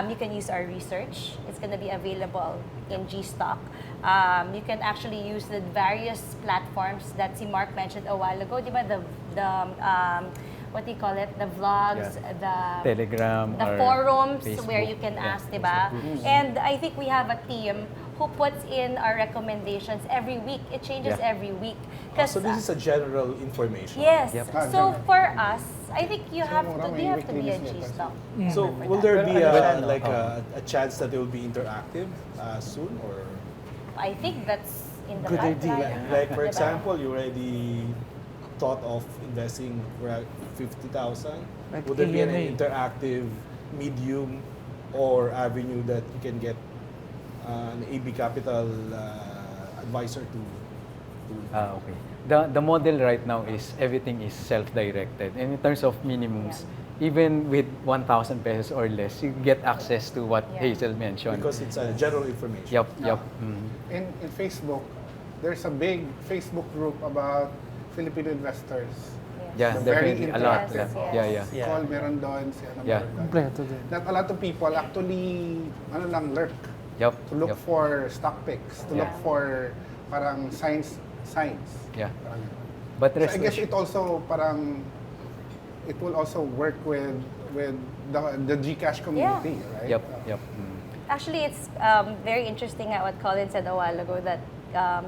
you can use our research. It's going to be available in GStock. You can actually use the various platforms that si Mark mentioned a while ago. Diba? What do you call it? The vlogs, the Telegram, the or forums Facebook. where you can ask, diba? And I think we have a team who puts in our recommendations every week. It changes every week. So this is a general information. Yes. Yep. So for us, I think you have Mura, to may be a weekly newsletter. GStock. So for will that. there be Pero a chance that it will be interactive soon, or I think that's in the Good pipeline. idea. like for Diba? example, you already thought of investing for 50,000? Like Would there be an ENA. interactive medium or avenue that you can get an AB Capital advisor to? Okay. The model right now is everything is self-directed. And in terms of minimums, even with 1,000 pesos or less, you get access to what Yeah. Hazel mentioned. Because it's general information. Yep. In Facebook, there's a big Facebook group about Filipino investors. Yeah. Yeah, Very definitely a lot. interactive. Yeah, yeah. Si Cole meron doon, si ano Yeah. meron doon. Kompleto din. That a lot of people actually, lurk. Yup. To look yup. for stock picks, to look for parang signs. Yeah. Parang ganun. But So rest I guess assured- it also it will also work with the GCash community, right? Yep, yep. Mm. Actually, it's very interesting at what Colin said a while ago that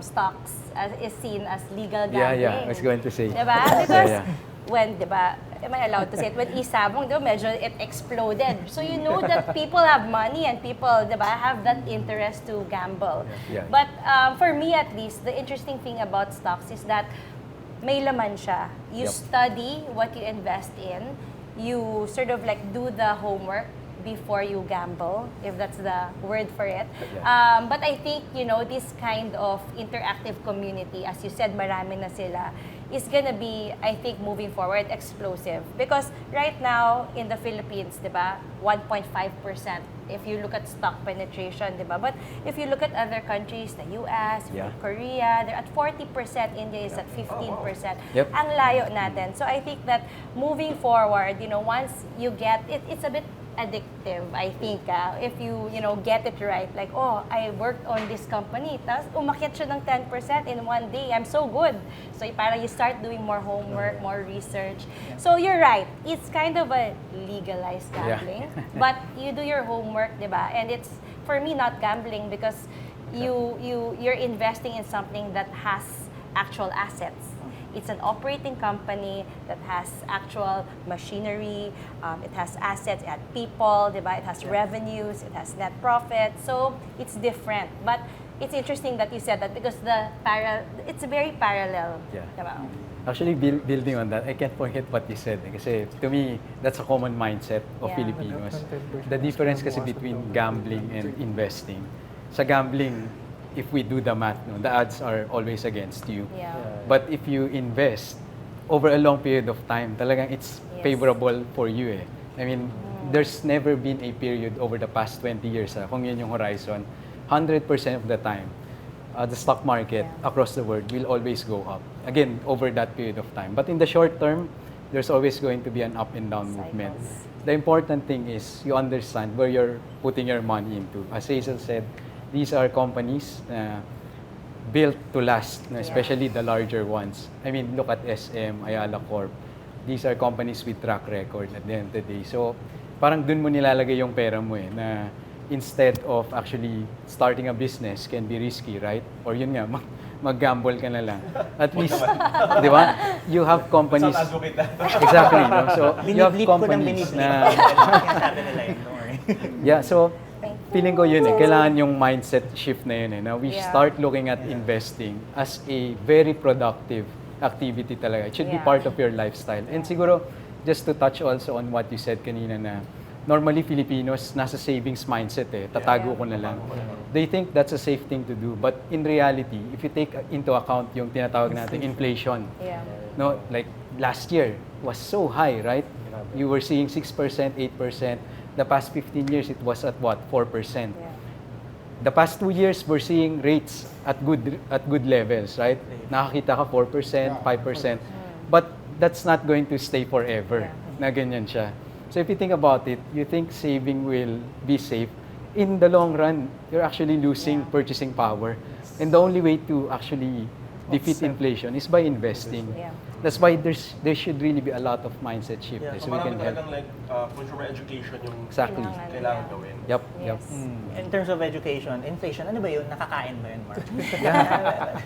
stocks is seen as legal gambling. Yeah, I was going to say. Diba? Because Yeah. when, diba, am I allowed to say it? When isabong, diba, medyo it exploded. So you know that people have money and people, diba, have that interest to gamble. Yeah. But for me at least, the interesting thing about stocks is that may laman siya. You Yep. study what you invest in. You sort of like do the homework before you gamble, if that's the word for it. Yeah. But I think, this kind of interactive community, as you said, marami na sila, is gonna be, I think, moving forward, explosive. Because right now, in the Philippines, diba, 1.5%, if you look at stock penetration, diba? But if you look at other countries, the US, Yeah. Korea, they're at 40%, India is at 15%. Yep. Ang layo natin. So I think that moving forward, once you get, it's a bit addictive, I think, if you get it right. Like, oh, I worked on this company, tapos umakyat siya ng 10% in one day. I'm so good. So parang you start doing more homework, more research. So you're right. It's kind of a legalized gambling, but you do your homework, diba? And it's, for me, not gambling because you're investing in something that has actual assets. It's an operating company that has actual machinery, it has assets, it has people, diba? It has revenues, it has net profit. So it's different. But it's interesting that you said that because it's very parallel. Yeah. Diba? Actually, building on that, I can't forget what you said. Kasi to me, that's a common mindset of Yeah. Filipinos. The difference kasi between gambling and investing. Sa gambling, if we do the math, the odds are always against you. Yeah. But if you invest over a long period of time, talagang it's Yes. favorable for you. I mean, there's never been a period over the past 20 years, kung yun yung horizon, 100% of the time, the stock market across the world will always go up. Again, over that period of time. But in the short term, there's always going to be an up and down movement. The important thing is you understand where you're putting your money into. As Hazel said, these are companies built to last, especially the larger ones. I mean, look at SM, Ayala Corp. These are companies with track record at the end of the day. So, parang dun mo nilalagay yung pera mo na instead of actually starting a business can be risky, right? Or yun nga, mag-gamble ka na lang. At least, di ba? You have companies... Sound advocate na. Exactly. No? So, you have Biniblip ko ng companies biniblip. na... Sabi nila yun, don't worry. Yeah, so feeling ko yun kailangan yung mindset shift na yun na we Yeah. start looking at investing as a very productive activity talaga. It should be Yeah. part of your lifestyle. And siguro, just to touch also on what you said kanina na normally Filipinos nasa savings mindset tatago ko na lang. They think that's a safe thing to do, but in reality, if you take into account yung tinatawag nating inflation, Yeah. no, like last year was so high, right? You were seeing 6%, 8%. The past 15 years, it was at what? 4%. Yeah. The past 2 years, we're seeing rates at good levels, right? Nakakita ka 4%, 5%. But that's not going to stay forever. Na ganyan siya. So if you think about it, you think saving will be safe. In the long run, you're actually losing purchasing power. And the only way to actually defeat inflation is by investing. Yeah. That's why there should really be a lot of mindset shift. Yeah. So So we can marami help. talagang like consumer education yung Exactly. kailangan gawin. Yep, yep. Yes. In terms of education, inflation, ano ba yun? Nakakain ba yun, Mark?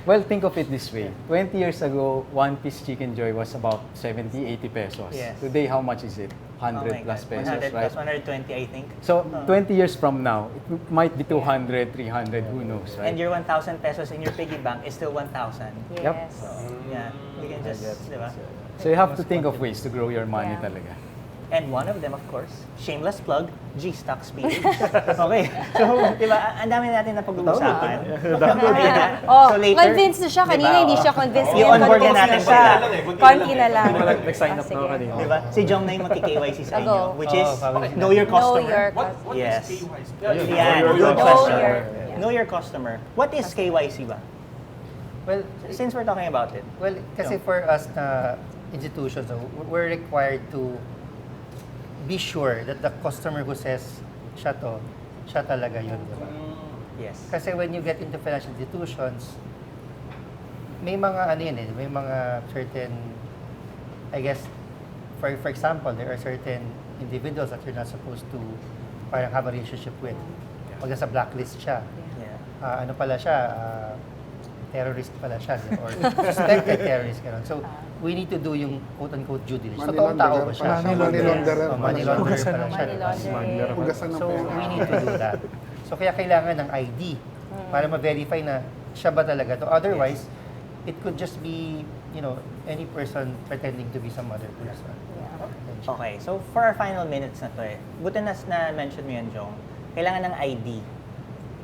Well, think of it this way. 20 years ago, one piece Chicken Joy was about 70, 80 pesos. Yes. Today, how much is it? 100 Oh my plus God. pesos, 100 right? plus 120, I think. So, 20 years from now, it might be 200, 300, who knows, right? And your 1,000 pesos in your piggy bank is still 1,000. Yes. Yep. So, yeah, you can just, di ba? So you have to think of ways to grow your money Yeah. talaga. And one of them, of course, shameless plug, GStocks PH. Okay. So, di ba, ang dami natin na pag-uusapan. Ayun na. Oh, So later, convinced na siya. Kanina diba, hindi siya convinced. I-onboard na Convinced natin siya. sila. Konti na lang. Nag-sign up na ako Sige. kanina. Di ba? Si Jong na yung mag-KYC sa inyo, Go. which is Okay. know your Know customer. your What customer. Yes. is KYC? Yan, good Know question. your- Know your customer. What is KYC ba? Well, Since we're talking about it. Well, kasi for us na institutions, we're required to be sure that the customer who says, siya talaga yun, di ba? Yes. Kasi when you get into financial institutions, may mga ano yun eh, may mga certain, I guess, for example, there are certain individuals that you're not supposed to parang have a relationship with. Pag nasa blacklist siya, Yeah. ano pala siya, terrorist pala siya, di ba? Or suspected terrorist, gano'n. So, we need to do yung quote-unquote due diligence. Money Totoong tao ba launderer siya? pala siya. Money launderer Oh, money pala siya. launderer Hugasan pala ng siya. Money di ba? laundering. Hugasan ng So, pera. we need to do that. So, kaya kailangan ng ID para ma-verify na siya ba talaga to. Otherwise, it could just be, any person pretending to be some other person. Okay, so for our final minutes na to buti na-mention mo yan, Jong, kailangan ng ID.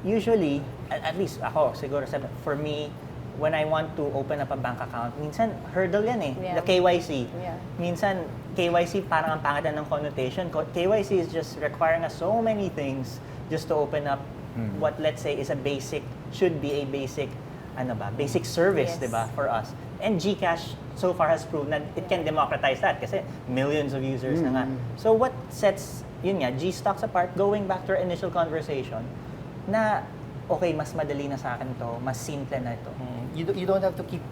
Usually, at least ako, siguro for me, when I want to open up a bank account, minsan hurdle yan Yeah. the KYC. Yeah. Minsan, KYC parang ang pangit ng connotation. KYC is just requiring us so many things just to open up what let's say is should be a basic service, Yes. diba, for us. And GCash so far has proven that it can democratize that kasi millions of users na nga. So what sets, GStocks apart, going back to our initial conversation, na okay, mas madali na sa akin to, mas simple na ito. You don't have to keep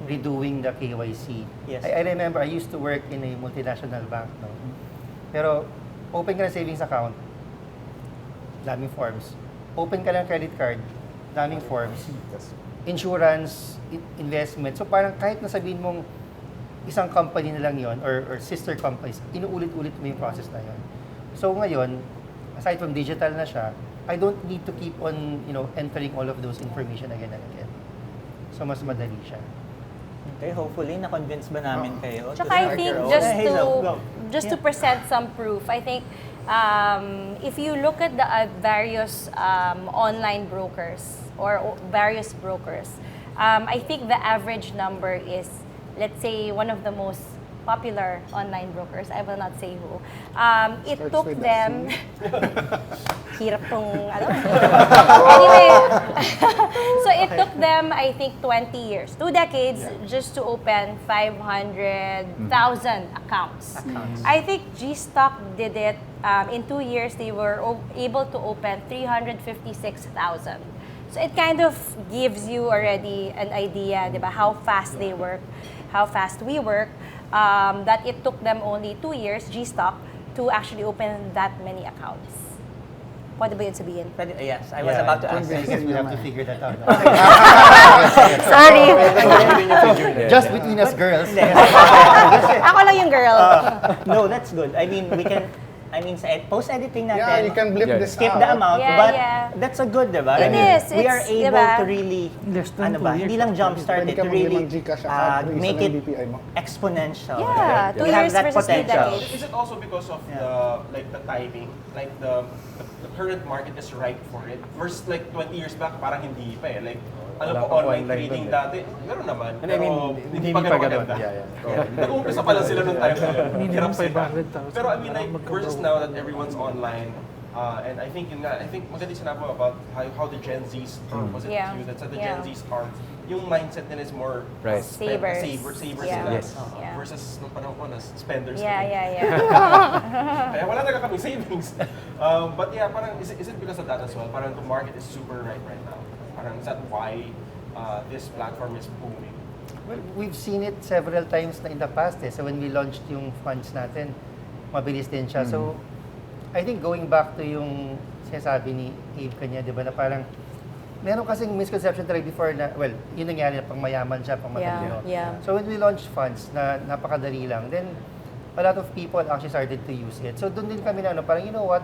redoing the KYC. Yes. I remember I used to work in a multinational bank. No? Pero open ka ng savings account, daming forms. Open ka ng credit card, daming forms. Insurance, investment. So parang kahit nasabihin mong isang company na lang yon or sister companies, inuulit-ulit mo yung process na yon. So ngayon, aside from digital na siya, I don't need to keep on, entering all of those information again and again. So mas madali siya. Okay, hopefully na-convince ba namin kayo? Tsaka I think just to Yeah. present some proof, I think if you look at the various online brokers or various brokers, I think the average number is, let's say, one of the most popular online brokers, I will not say who. It Starts took with a them... C. Hirap tong, Anyway, so it took them, I think, 20 years, 2 decades, just to open 500,000 accounts. I think GStock did it, in 2 years, they were able to open 356,000. So it kind of gives you already an idea, diba, how fast they work, how fast we work, that it took them only 2 years, GStock, to actually open that many accounts. Pwede ba yun sabihin? Yes, I was about to ask. I guess we have to figure that out. Sorry! Just between us girls. Ako lang yung girl. No, that's good. I mean, sa post-editing natin, Yeah, you can blip this skip out. the amount, Yeah, but yeah. that's a good, diba? It is. We are It's, able diba? to really, Less than 2 years. hindi lang jumpstart Pwede it, ka to really mag-limang GCash account, isa make lang it BPI mo. exponential. Yeah, 2 We have years that versus 2 potential. decades. Is it also because of the timing? Like the current market is ripe for it? Versus like 20 years back, parang hindi pa eh. Like, Wala po, pa online online trading dun eh. dati, meron naman. And I mean, hindi pa ganun. maganda. Yeah. Nag-uumpisa pa lang sila nung time na yun. Minimum Hirap sila. 500,000. Pero I mean, like, versus now that everyone's online, and I think maganda yung sinabi mo about how the Gen Zs, or was it Yeah. you that said the Yeah. Gen Zs are, yung mindset nila is more Right. Savers. savers Yeah. sila. Yes. Yeah. Versus nung panahon ko na spenders Yeah, kami. yeah. Kaya wala na kami savings. But yeah, parang is it because of that as well? Parang the market is super ripe right now. Parang is that why this platform is booming? Well, we've seen it several times na in the past eh. So when we launched yung funds natin, mabilis din siya. So I think going back to yung sinasabi ni Abe kanya, di ba, na parang meron kasing misconception talaga before na, well, yun nangyari na pang mayaman siya, pang matalino. Yeah. So when we launched funds na napakadali lang, then a lot of people actually started to use it. So doon din kami na parang, you know what,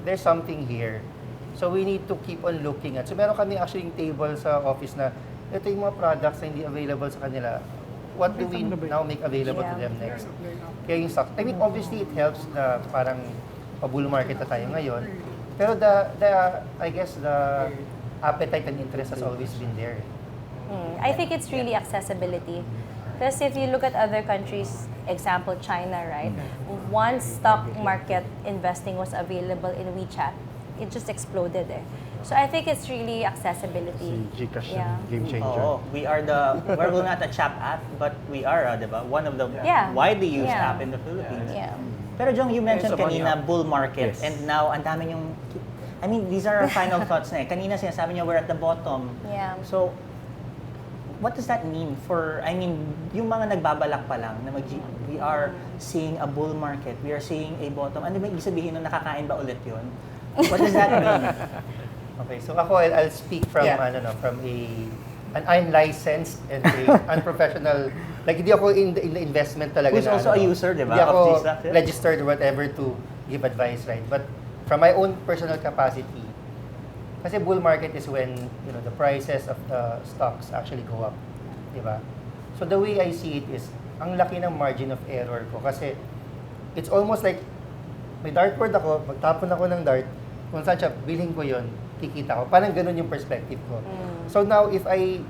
there's something here. So we need to keep on looking at. So meron kami actually yung table sa office na ito yung mga products na hindi available sa kanila. What do we now make available to them next? Kaya yung stock. I mean, obviously it helps na parang pa-bull market na tayo ngayon. Pero I guess the appetite and interest has always been there. I think it's really accessibility. Because if you look at other countries, example China, right? Once stock market investing was available in WeChat, it just exploded eh. So I think it's really accessibility. Si GCash Yeah. yung game changer. Oo, we are we're not a chat app, but we are, diba? One of the Yeah. widely used Yeah. app in the Philippines. Yeah. Pero Jong, you mentioned It's a money kanina app. bull market, Yes. and now ang dami yung, I mean, these are our final thoughts na eh. Kanina sinasabi niya we're at the bottom. Yeah. So, what does that mean for, I mean, yung mga nagbabalak pa lang na we are seeing a bull market, we are seeing a bottom. Ano ba ibig sabihin nung nakakain ba ulit yun? What does that mean? Okay, so ako, I'll speak from, from an unlicensed and a unprofessional, like hindi ako in the investment talaga. Who's also a user, di ba, Hindi of ako these stocks, yeah? registered or whatever to give advice, right? But from my own personal capacity, kasi bull market is when, the prices of the stocks actually go up, di ba? So the way I see it is, ang laki ng margin of error ko kasi it's almost like may dartboard ako, magtapon ako ng dart, kung saan siya, bilhin ko yon, kikita ko. Parang ganun yung perspective ko. So now, if I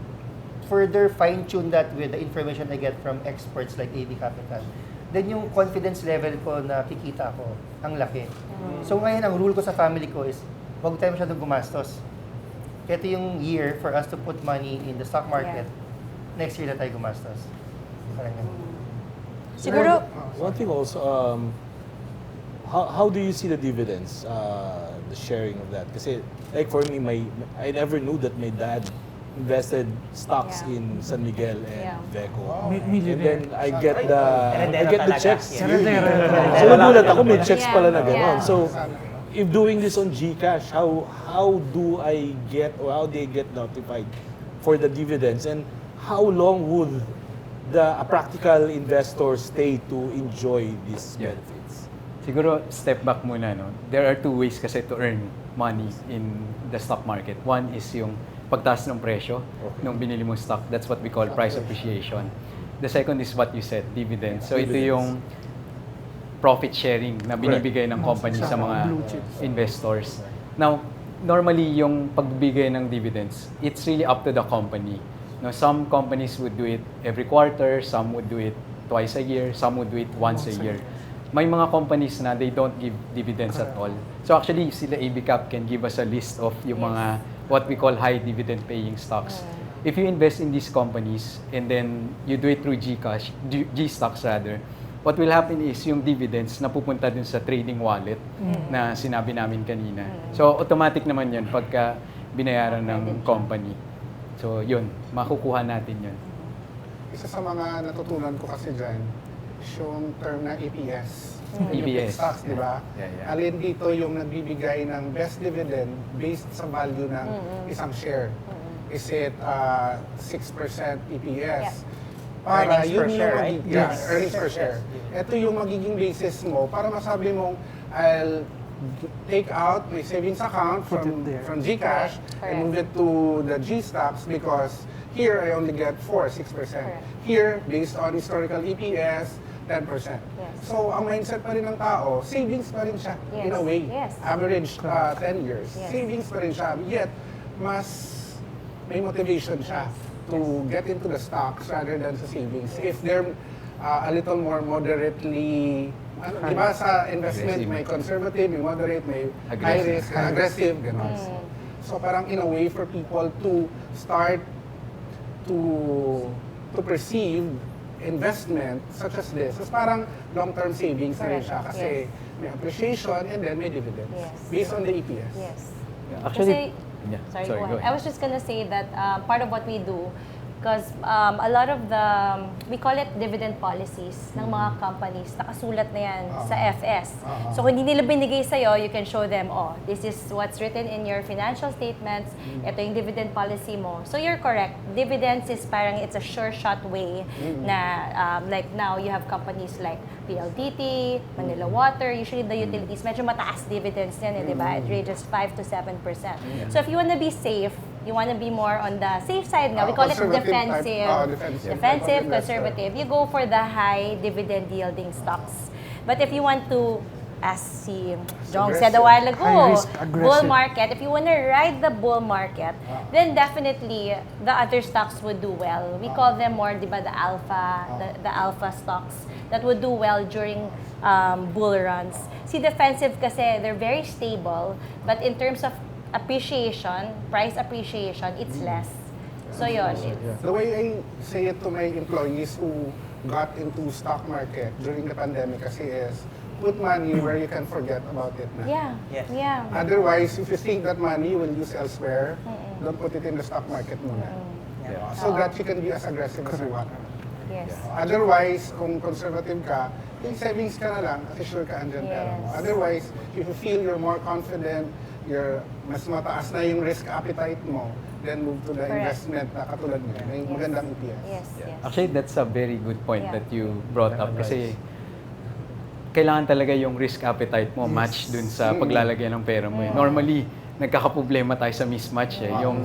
further fine-tune that with the information I get from experts like AB Capital, then yung confidence level ko na kikita ko, ang laki. So ngayon, ang rule ko sa family ko is, huwag tayo masyadong gumastos. Ito yung year for us to put money in the stock market. Next year na tayo gumastos. Parang ganun. Siguro, One thing also, how do you see the dividends, the sharing of that? Kasi like for me, I never knew that my dad invested stocks Yeah. in San Miguel and Yeah. Veco. And Millionaire. then I get the talaga. checks. Yeah. Heredero. So nagulat ako, may checks Yeah. pala na gano'n. Yeah. So if doing this on GCash, how do I get or how they get notified for the dividends, and how long would a practical investor stay to enjoy these Yeah. benefits? Siguro, step back muna, no? There are two ways kasi to earn money in the stock market. One is yung pagtaas ng presyo nung binili mong stock. That's what we call price appreciation. The second is what you said, dividends. So ito yung profit sharing na binibigay ng company sa mga investors. Now, normally yung pagbibigay ng dividends, it's really up to the company. No, some companies would do it every quarter, some would do it twice a year, some would do it once a year. May mga companies na they don't give dividends at all. So actually, sila AB Cap can give us a list of yung mga what we call high dividend paying stocks. If you invest in these companies and then you do it through GCash, GStocks rather, what will happen is yung dividends na pupunta dun sa trading wallet na sinabi namin kanina. So automatic naman yun pagka binayaran ng company. So yun, makukuha natin yun. Isa sa mga natutunan ko kasi dyan, yung term na EPS. EPS. Stocks, di ba? Yeah. Alin dito yung nagbibigay ng best dividend based sa value ng isang share. Is it 6% EPS? Para Earnings per yun yung share, right? Yeah, earnings per share. Ito yung magiging basis mo para masabi mong, I'll take out my savings account Put it there. from GCash and move it to the GStocks because here I only get 6%. Here, based on historical EPS, 10%. So, ang mindset pa rin ng tao, savings pa rin siya in a way. Average 10 years. Savings pa rin siya. Yet, mas may motivation siya to get into the stocks rather than sa savings. If they're a little more moderately, di ba sa investment, may conservative, may moderate, may high risk, aggressive, gano'n. So parang in a way for people to start to perceive investment such as this as parang long-term savings na rin siya kasi may appreciation and then may dividends based on the EPS. Actually, Sorry, go go ahead. ahead. I was just gonna say that part of what we do, because a lot of the, we call it dividend policies ng mga companies, nakasulat na yan sa FS. So kung hindi nila binigay sa'yo, you can show them, this is what's written in your financial statements, ito yung dividend policy mo. So you're correct. Dividends is parang it's a sure shot way na, like now you have companies like PLDT, Manila Water, usually the utilities, medyo mataas dividends yan, di ba? It ranges 5 to 7%. So if you wanna be safe, you want to be more on the safe side nga. We call it defensive. Defensive, conservative. You go for the high dividend yielding stocks. But if you want to, as si Jong said a while ago, High-risk, bull aggressive. market, if you want to ride the bull market, then definitely the other stocks would do well. We call them more, di ba, the alpha stocks that would do well during bull runs. Si defensive kasi, they're very stable, but in terms of price appreciation, it's less. So yun. The way I say it to my employees who got into stock market during the pandemic kasi is, put money where you can forget about it na. Yeah. Yes. Yeah. Otherwise, if you think that money will use elsewhere, don't put it in the stock market muna. So that you can be as aggressive as you want. Yes. Otherwise, kung conservative ka, yung savings ka na lang kasi sure ka andyan pera mo. Yes. Otherwise, if you feel you're more confident, mas mataas na yung risk appetite mo, then move to the Correct. investment na katulad niya, na yung magandang EPS. Yes. Yes. Actually, that's a very good point Yeah. that you brought up kasi kailangan talaga yung risk appetite mo match dun sa paglalagay ng pera mo. Normally, nagkakaproblema tayo sa mismatch Yung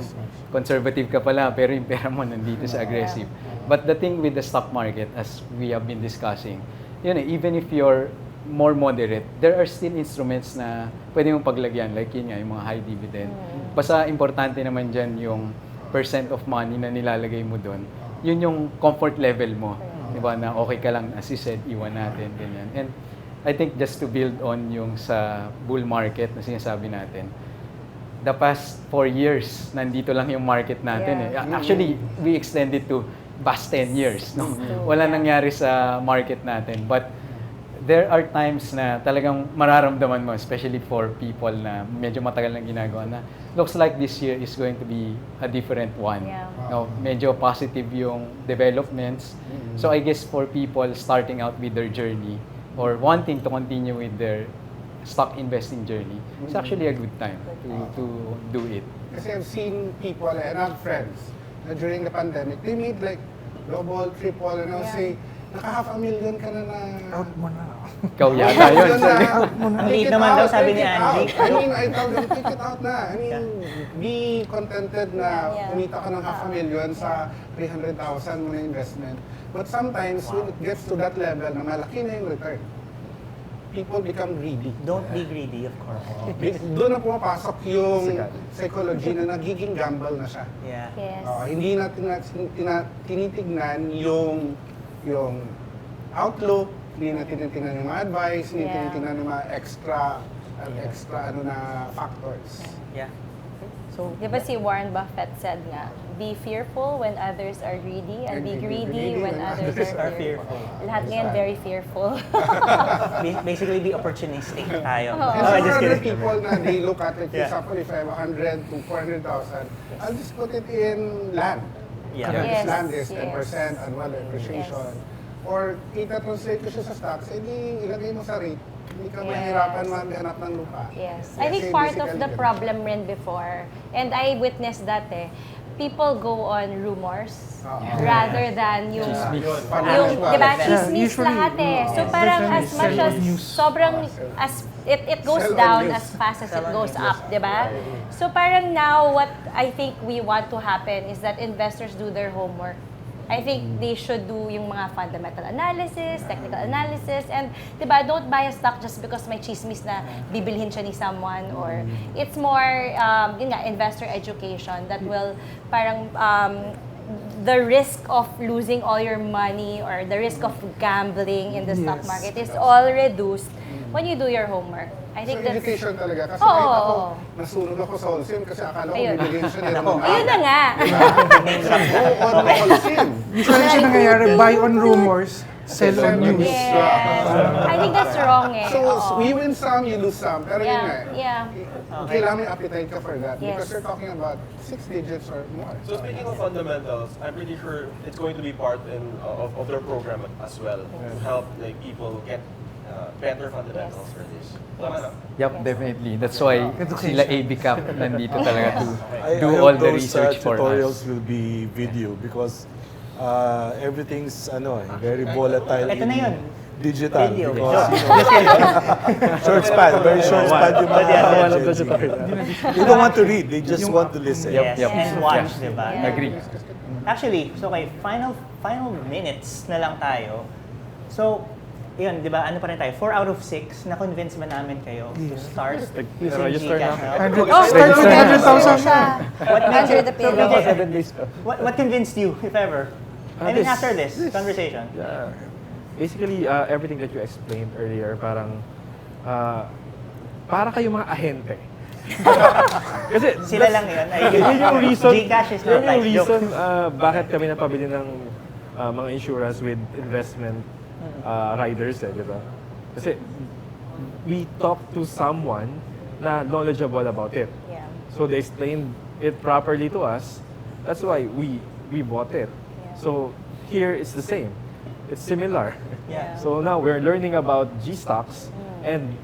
conservative ka pala pero yung pera mo nandito sa aggressive. But the thing with the stock market, as we have been discussing, even if you're more moderate, there are still instruments na pwede mong paglagyan. Like yun nga, yung mga high dividend. Basta importante naman dyan yung percent of money na nilalagay mo doon. Yun yung comfort level mo. Diba? Na okay ka lang, as you said, iwan natin, ganyan. And I think just to build on yung sa bull market na sinasabi natin, the past 4 years, nandito lang yung market natin. Actually, we extended to past 10 years. No? Wala nangyari sa market natin. But there are times na talagang mararamdaman mo, especially for people na medyo matagal nang ginagawa na, looks like this year is going to be a different one. Yeah. No, medyo positive yung developments. So I guess for people starting out with their journey or wanting to continue with their stock investing journey, it's actually a good time to do it. Kasi I've seen people and I have friends na during the pandemic, they made like double, triple, and I'll say, naka $500,000 ka na na. Out mo na. Ikaw yata yun. Ang liit naman daw, sabi ni Angie. I mean, I told them, take it out na. I mean, be contented na kumita ka ng $500,000 sa 300,000 mo na investment. But sometimes, when it gets to that level na malaki na yung return, people become greedy. Don't be greedy, of course. Doon na pumapasok yung psychology na nagiging gamble na siya. Yeah. Yes. Hindi na tinitignan yung outlook, hindi na tinitignan yung mga advice, hindi tinitignan yung mga extra factors. Yeah. So, di ba si Warren Buffett said nga, be fearful when others are greedy and be greedy when others are fearful. Lahat ngayon very fearful. Basically, be opportunistic tayo. And Oh, for just other kidding. people na they look at it, for example, if I have 100 to 400,000, I'll just put it in land. Yeah. This Yes, land is yes. 10% annual appreciation. Or translate ko siya sa stocks, edi ilagay mo sa rate. Hindi ka mahirapan maghanap ng lupa. Yes. Kasi I think part of basically the ganun. problem rin before, and I witnessed that people go on rumors rather than yung, di ba, chismis usually, lahat So parang as much as sobrang, as it goes Sell on down news. as fast as it goes up, di ba? So parang now what I think we want to happen is that investors do their homework. I think they should do yung mga fundamental analysis, technical analysis, and diba, don't buy a stock just because may chismis na bibilhin siya ni someone, or it's more, yun nga, investor education that will parang the risk of losing all your money or the risk of gambling in the stock market is all reduced when you do your homework. I think So that's... education talaga. Kasi Oo, kahit ako, oo. nasunog ako sa Olsin kasi akala ko Ayun. bibigyan siya nila ng Ayun na nga. on Olsin. Usually siya nangyayari, buy on rumors, sell on news. Yes. I think that's wrong So, we win some, you lose some. Pero yun nga, Yeah. kailangan may appetite ka for that. Yes. Because you're talking about 6 digits or more. So speaking of fundamentals, I'm pretty sure it's going to be part of their program as well to help like people get better fundamentals for this. Tama na? Yep, definitely. That's why sila AB Cap nandito talaga to I do hope all the those, research for tutorials us. will be video because everything's very volatile Ito na yun. digital. Video. Because, short span, very short span yung mga Gen Z. They don't want to read, they just want to listen. Yes, Yep. and watch, di ba? Yeah. Agree. Actually, so okay, final minutes na lang tayo. So, yun, di ba, ano pa rin tayo? 4 out of 6, na-convince ba namin kayo to start using register GCash na. App? Start with 100,000. What makes it, 100 the what convinced you, if ever? I mean, after this conversation. Yeah. Basically, everything that you explained earlier, parang para kayong mga ahente. Kasi Sila lang yun. Ay, yun yung reason, GCash is yun not yung like reason bakit kami napabili ng mga insurance with investment riders, di ba? Kasi we talk to someone na knowledgeable about it. Yeah. So they explained it properly to us. That's why we bought it. So here it's the same. It's similar. Yeah. So now we're learning about GStocks and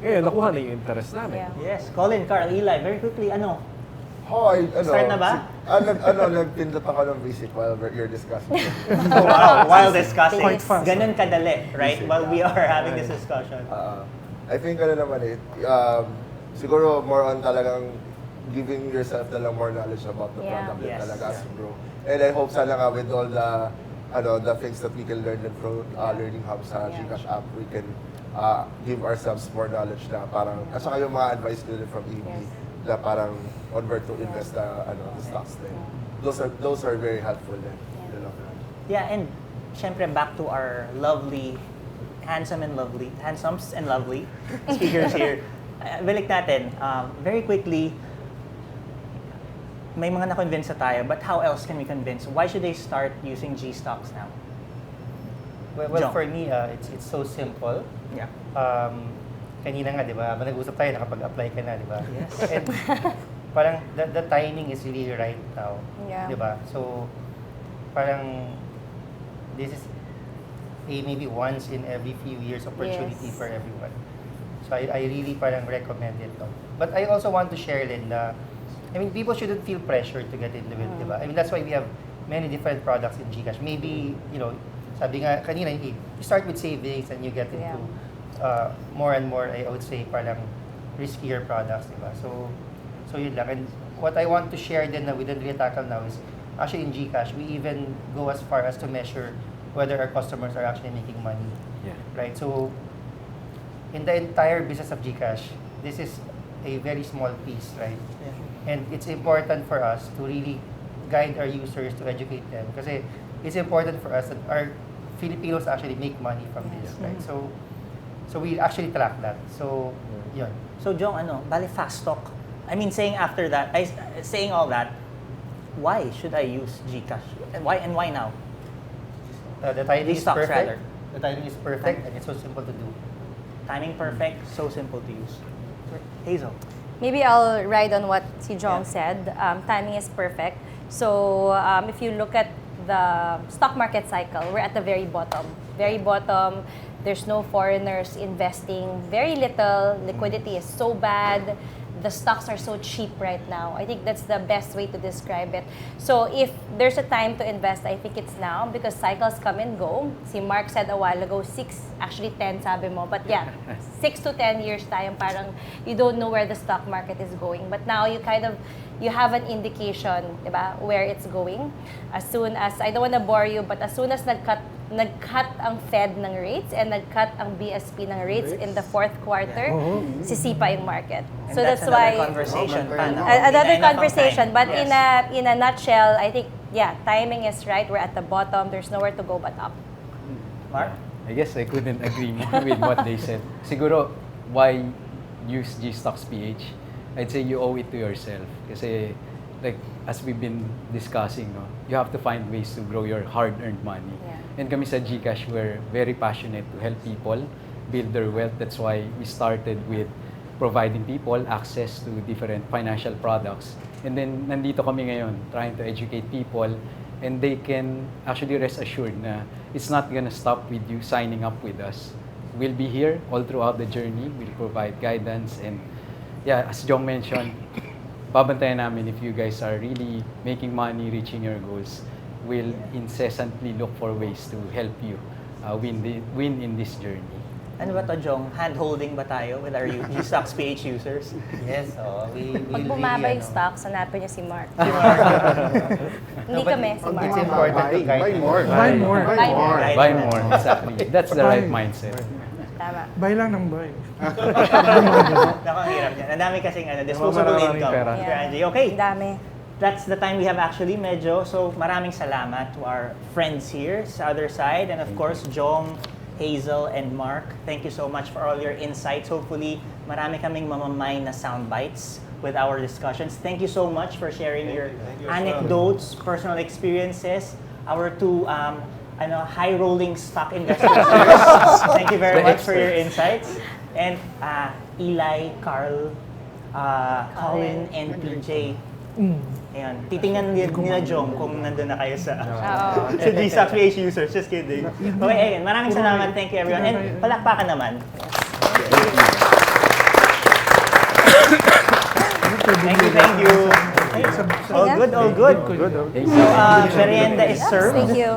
ngayon nakuha na yung interest namin. Yeah. Yes, Colin, Carl, Eli, very quickly, ano? Start na ba? Nagpindot ako ng basic while you're discussing. Wow, while discussing. Quite fast. Ganun kadali, right? While we are having this discussion. I think siguro more on talagang giving yourself talagang more knowledge about the Yeah. product Yes. talaga as you grow. And I hope sana nga with all the things that we can learn from learning hub sa Yeah. GCash app, we can give ourselves more knowledge na parang, at saka yung mga advice nila from EB Yes. na parang on where to invest the stocks din. Those are very helpful din. In the long run. Yeah, and syempre back to our lovely, handsomes and lovely speakers here. Balik natin, very quickly, may mga na-convince na tayo, but how else can we convince? Why should they start using GStocks now? Well, John. for me, it's so simple. Yeah. Kanina nga, di ba, habang nag-usap tayo, nakapag-apply ka na, di ba? Yes. And parang the timing is really right now. Yeah. Di ba? So, parang this is a maybe once in every few years opportunity Yes. for everyone. So, I really parang recommend it. No? But I also want to share din na, I mean, people shouldn't feel pressured to get into it, di ba? I mean, that's why we have many different products in GCash. Maybe, sabi nga kanina, you start with savings and you get into more and more, I would say, parang riskier products, di ba? So yun lang. And what I want to share din na we didn't really tackle now is, actually in GCash, we even go as far as to measure whether our customers are actually making money. Yeah. Right? So, in the entire business of GCash, this is a very small piece, right? And it's important for us to really guide our users, to educate them. Kasi it's important for us that our Filipinos actually make money from this, right? So we actually track that. So, yun. So, Jong, bali fast stock. I mean, saying all that, why should I use GCash? And why now? The timing is GStocks, perfect. rather. The timing is perfect and it's so simple to do. Timing perfect, so simple to use. Hazel. Maybe I'll ride on what si Jong said. Timing is perfect. So if you look at the stock market cycle, we're at the very bottom. Very bottom. There's no foreigners investing. Very little. Liquidity is so bad. The stocks are so cheap right now. I think that's the best way to describe it. So if there's a time to invest, I think it's now because cycles come and go. Si Mark said a while ago, 10 sabi mo. But yeah, 6 to 10 years tayong parang you don't know where the stock market is going. But now you have an indication, diba, where it's going. As soon as, I don't want to bore you, but as soon as nag-cut ang Fed ng rates and nag-cut ang BSP ng rates in the fourth quarter, sisipa yung market. And So that's another why conversation. another conversation. But Yes. in a nutshell, I think timing is right. We're at the bottom. There's nowhere to go but up. Mark? I guess I couldn't agree more with what they said. Siguro, why use GStocks PH? I'd say you owe it to yourself. Kasi, like, as we've been discussing, you have to find ways to grow your hard-earned money. Yeah. And kami sa GCash, we're very passionate to help people build their wealth. That's why we started with providing people access to different financial products. And then, nandito kami ngayon, trying to educate people, and they can actually rest assured na it's not gonna stop with you signing up with us. We'll be here all throughout the journey. We'll provide guidance, and yeah, as Jong mentioned, babantayan namin if you guys are really making money, reaching your goals. We'll incessantly look for ways to help you win in this journey. Ano ba to, Jong? Hand-holding ba tayo with our GStocks PH users? Yes, we Pag bumaba yung stocks, hanapin niyo si Mark. Hindi but kami, si Mark. it's important to guide Buy people. more. Buy more. Buy more. Buy more, exactly. That's the right mindset. Tama. Buy lang ng buy. Naku, ang hirap niyan. Ang dami kasing disposable Maraming income. pera. Strategy. Okay. Ang dami. That's the time we have actually, medyo. So, maraming salamat to our friends here sa other side. And of course, Jong, Hazel, and Mark. Thank you so much for all your insights. Hopefully, marami kaming mamamay na sound bites with our discussions. Thank you so much for sharing your Thank you as well. anecdotes, personal experiences. Our two high-rolling stock investors. Thank you very much for your insights. And Eli, Carl, Colin, and PJ. Ayan. Titingnan nila Jong kung nandun na kayo sa GStocks PH users. Just kidding. Okay, ayun. Maraming salamat. Thank you everyone. And palakpakan naman. Thank you. All good, all good. So, merienda is served. Thank you.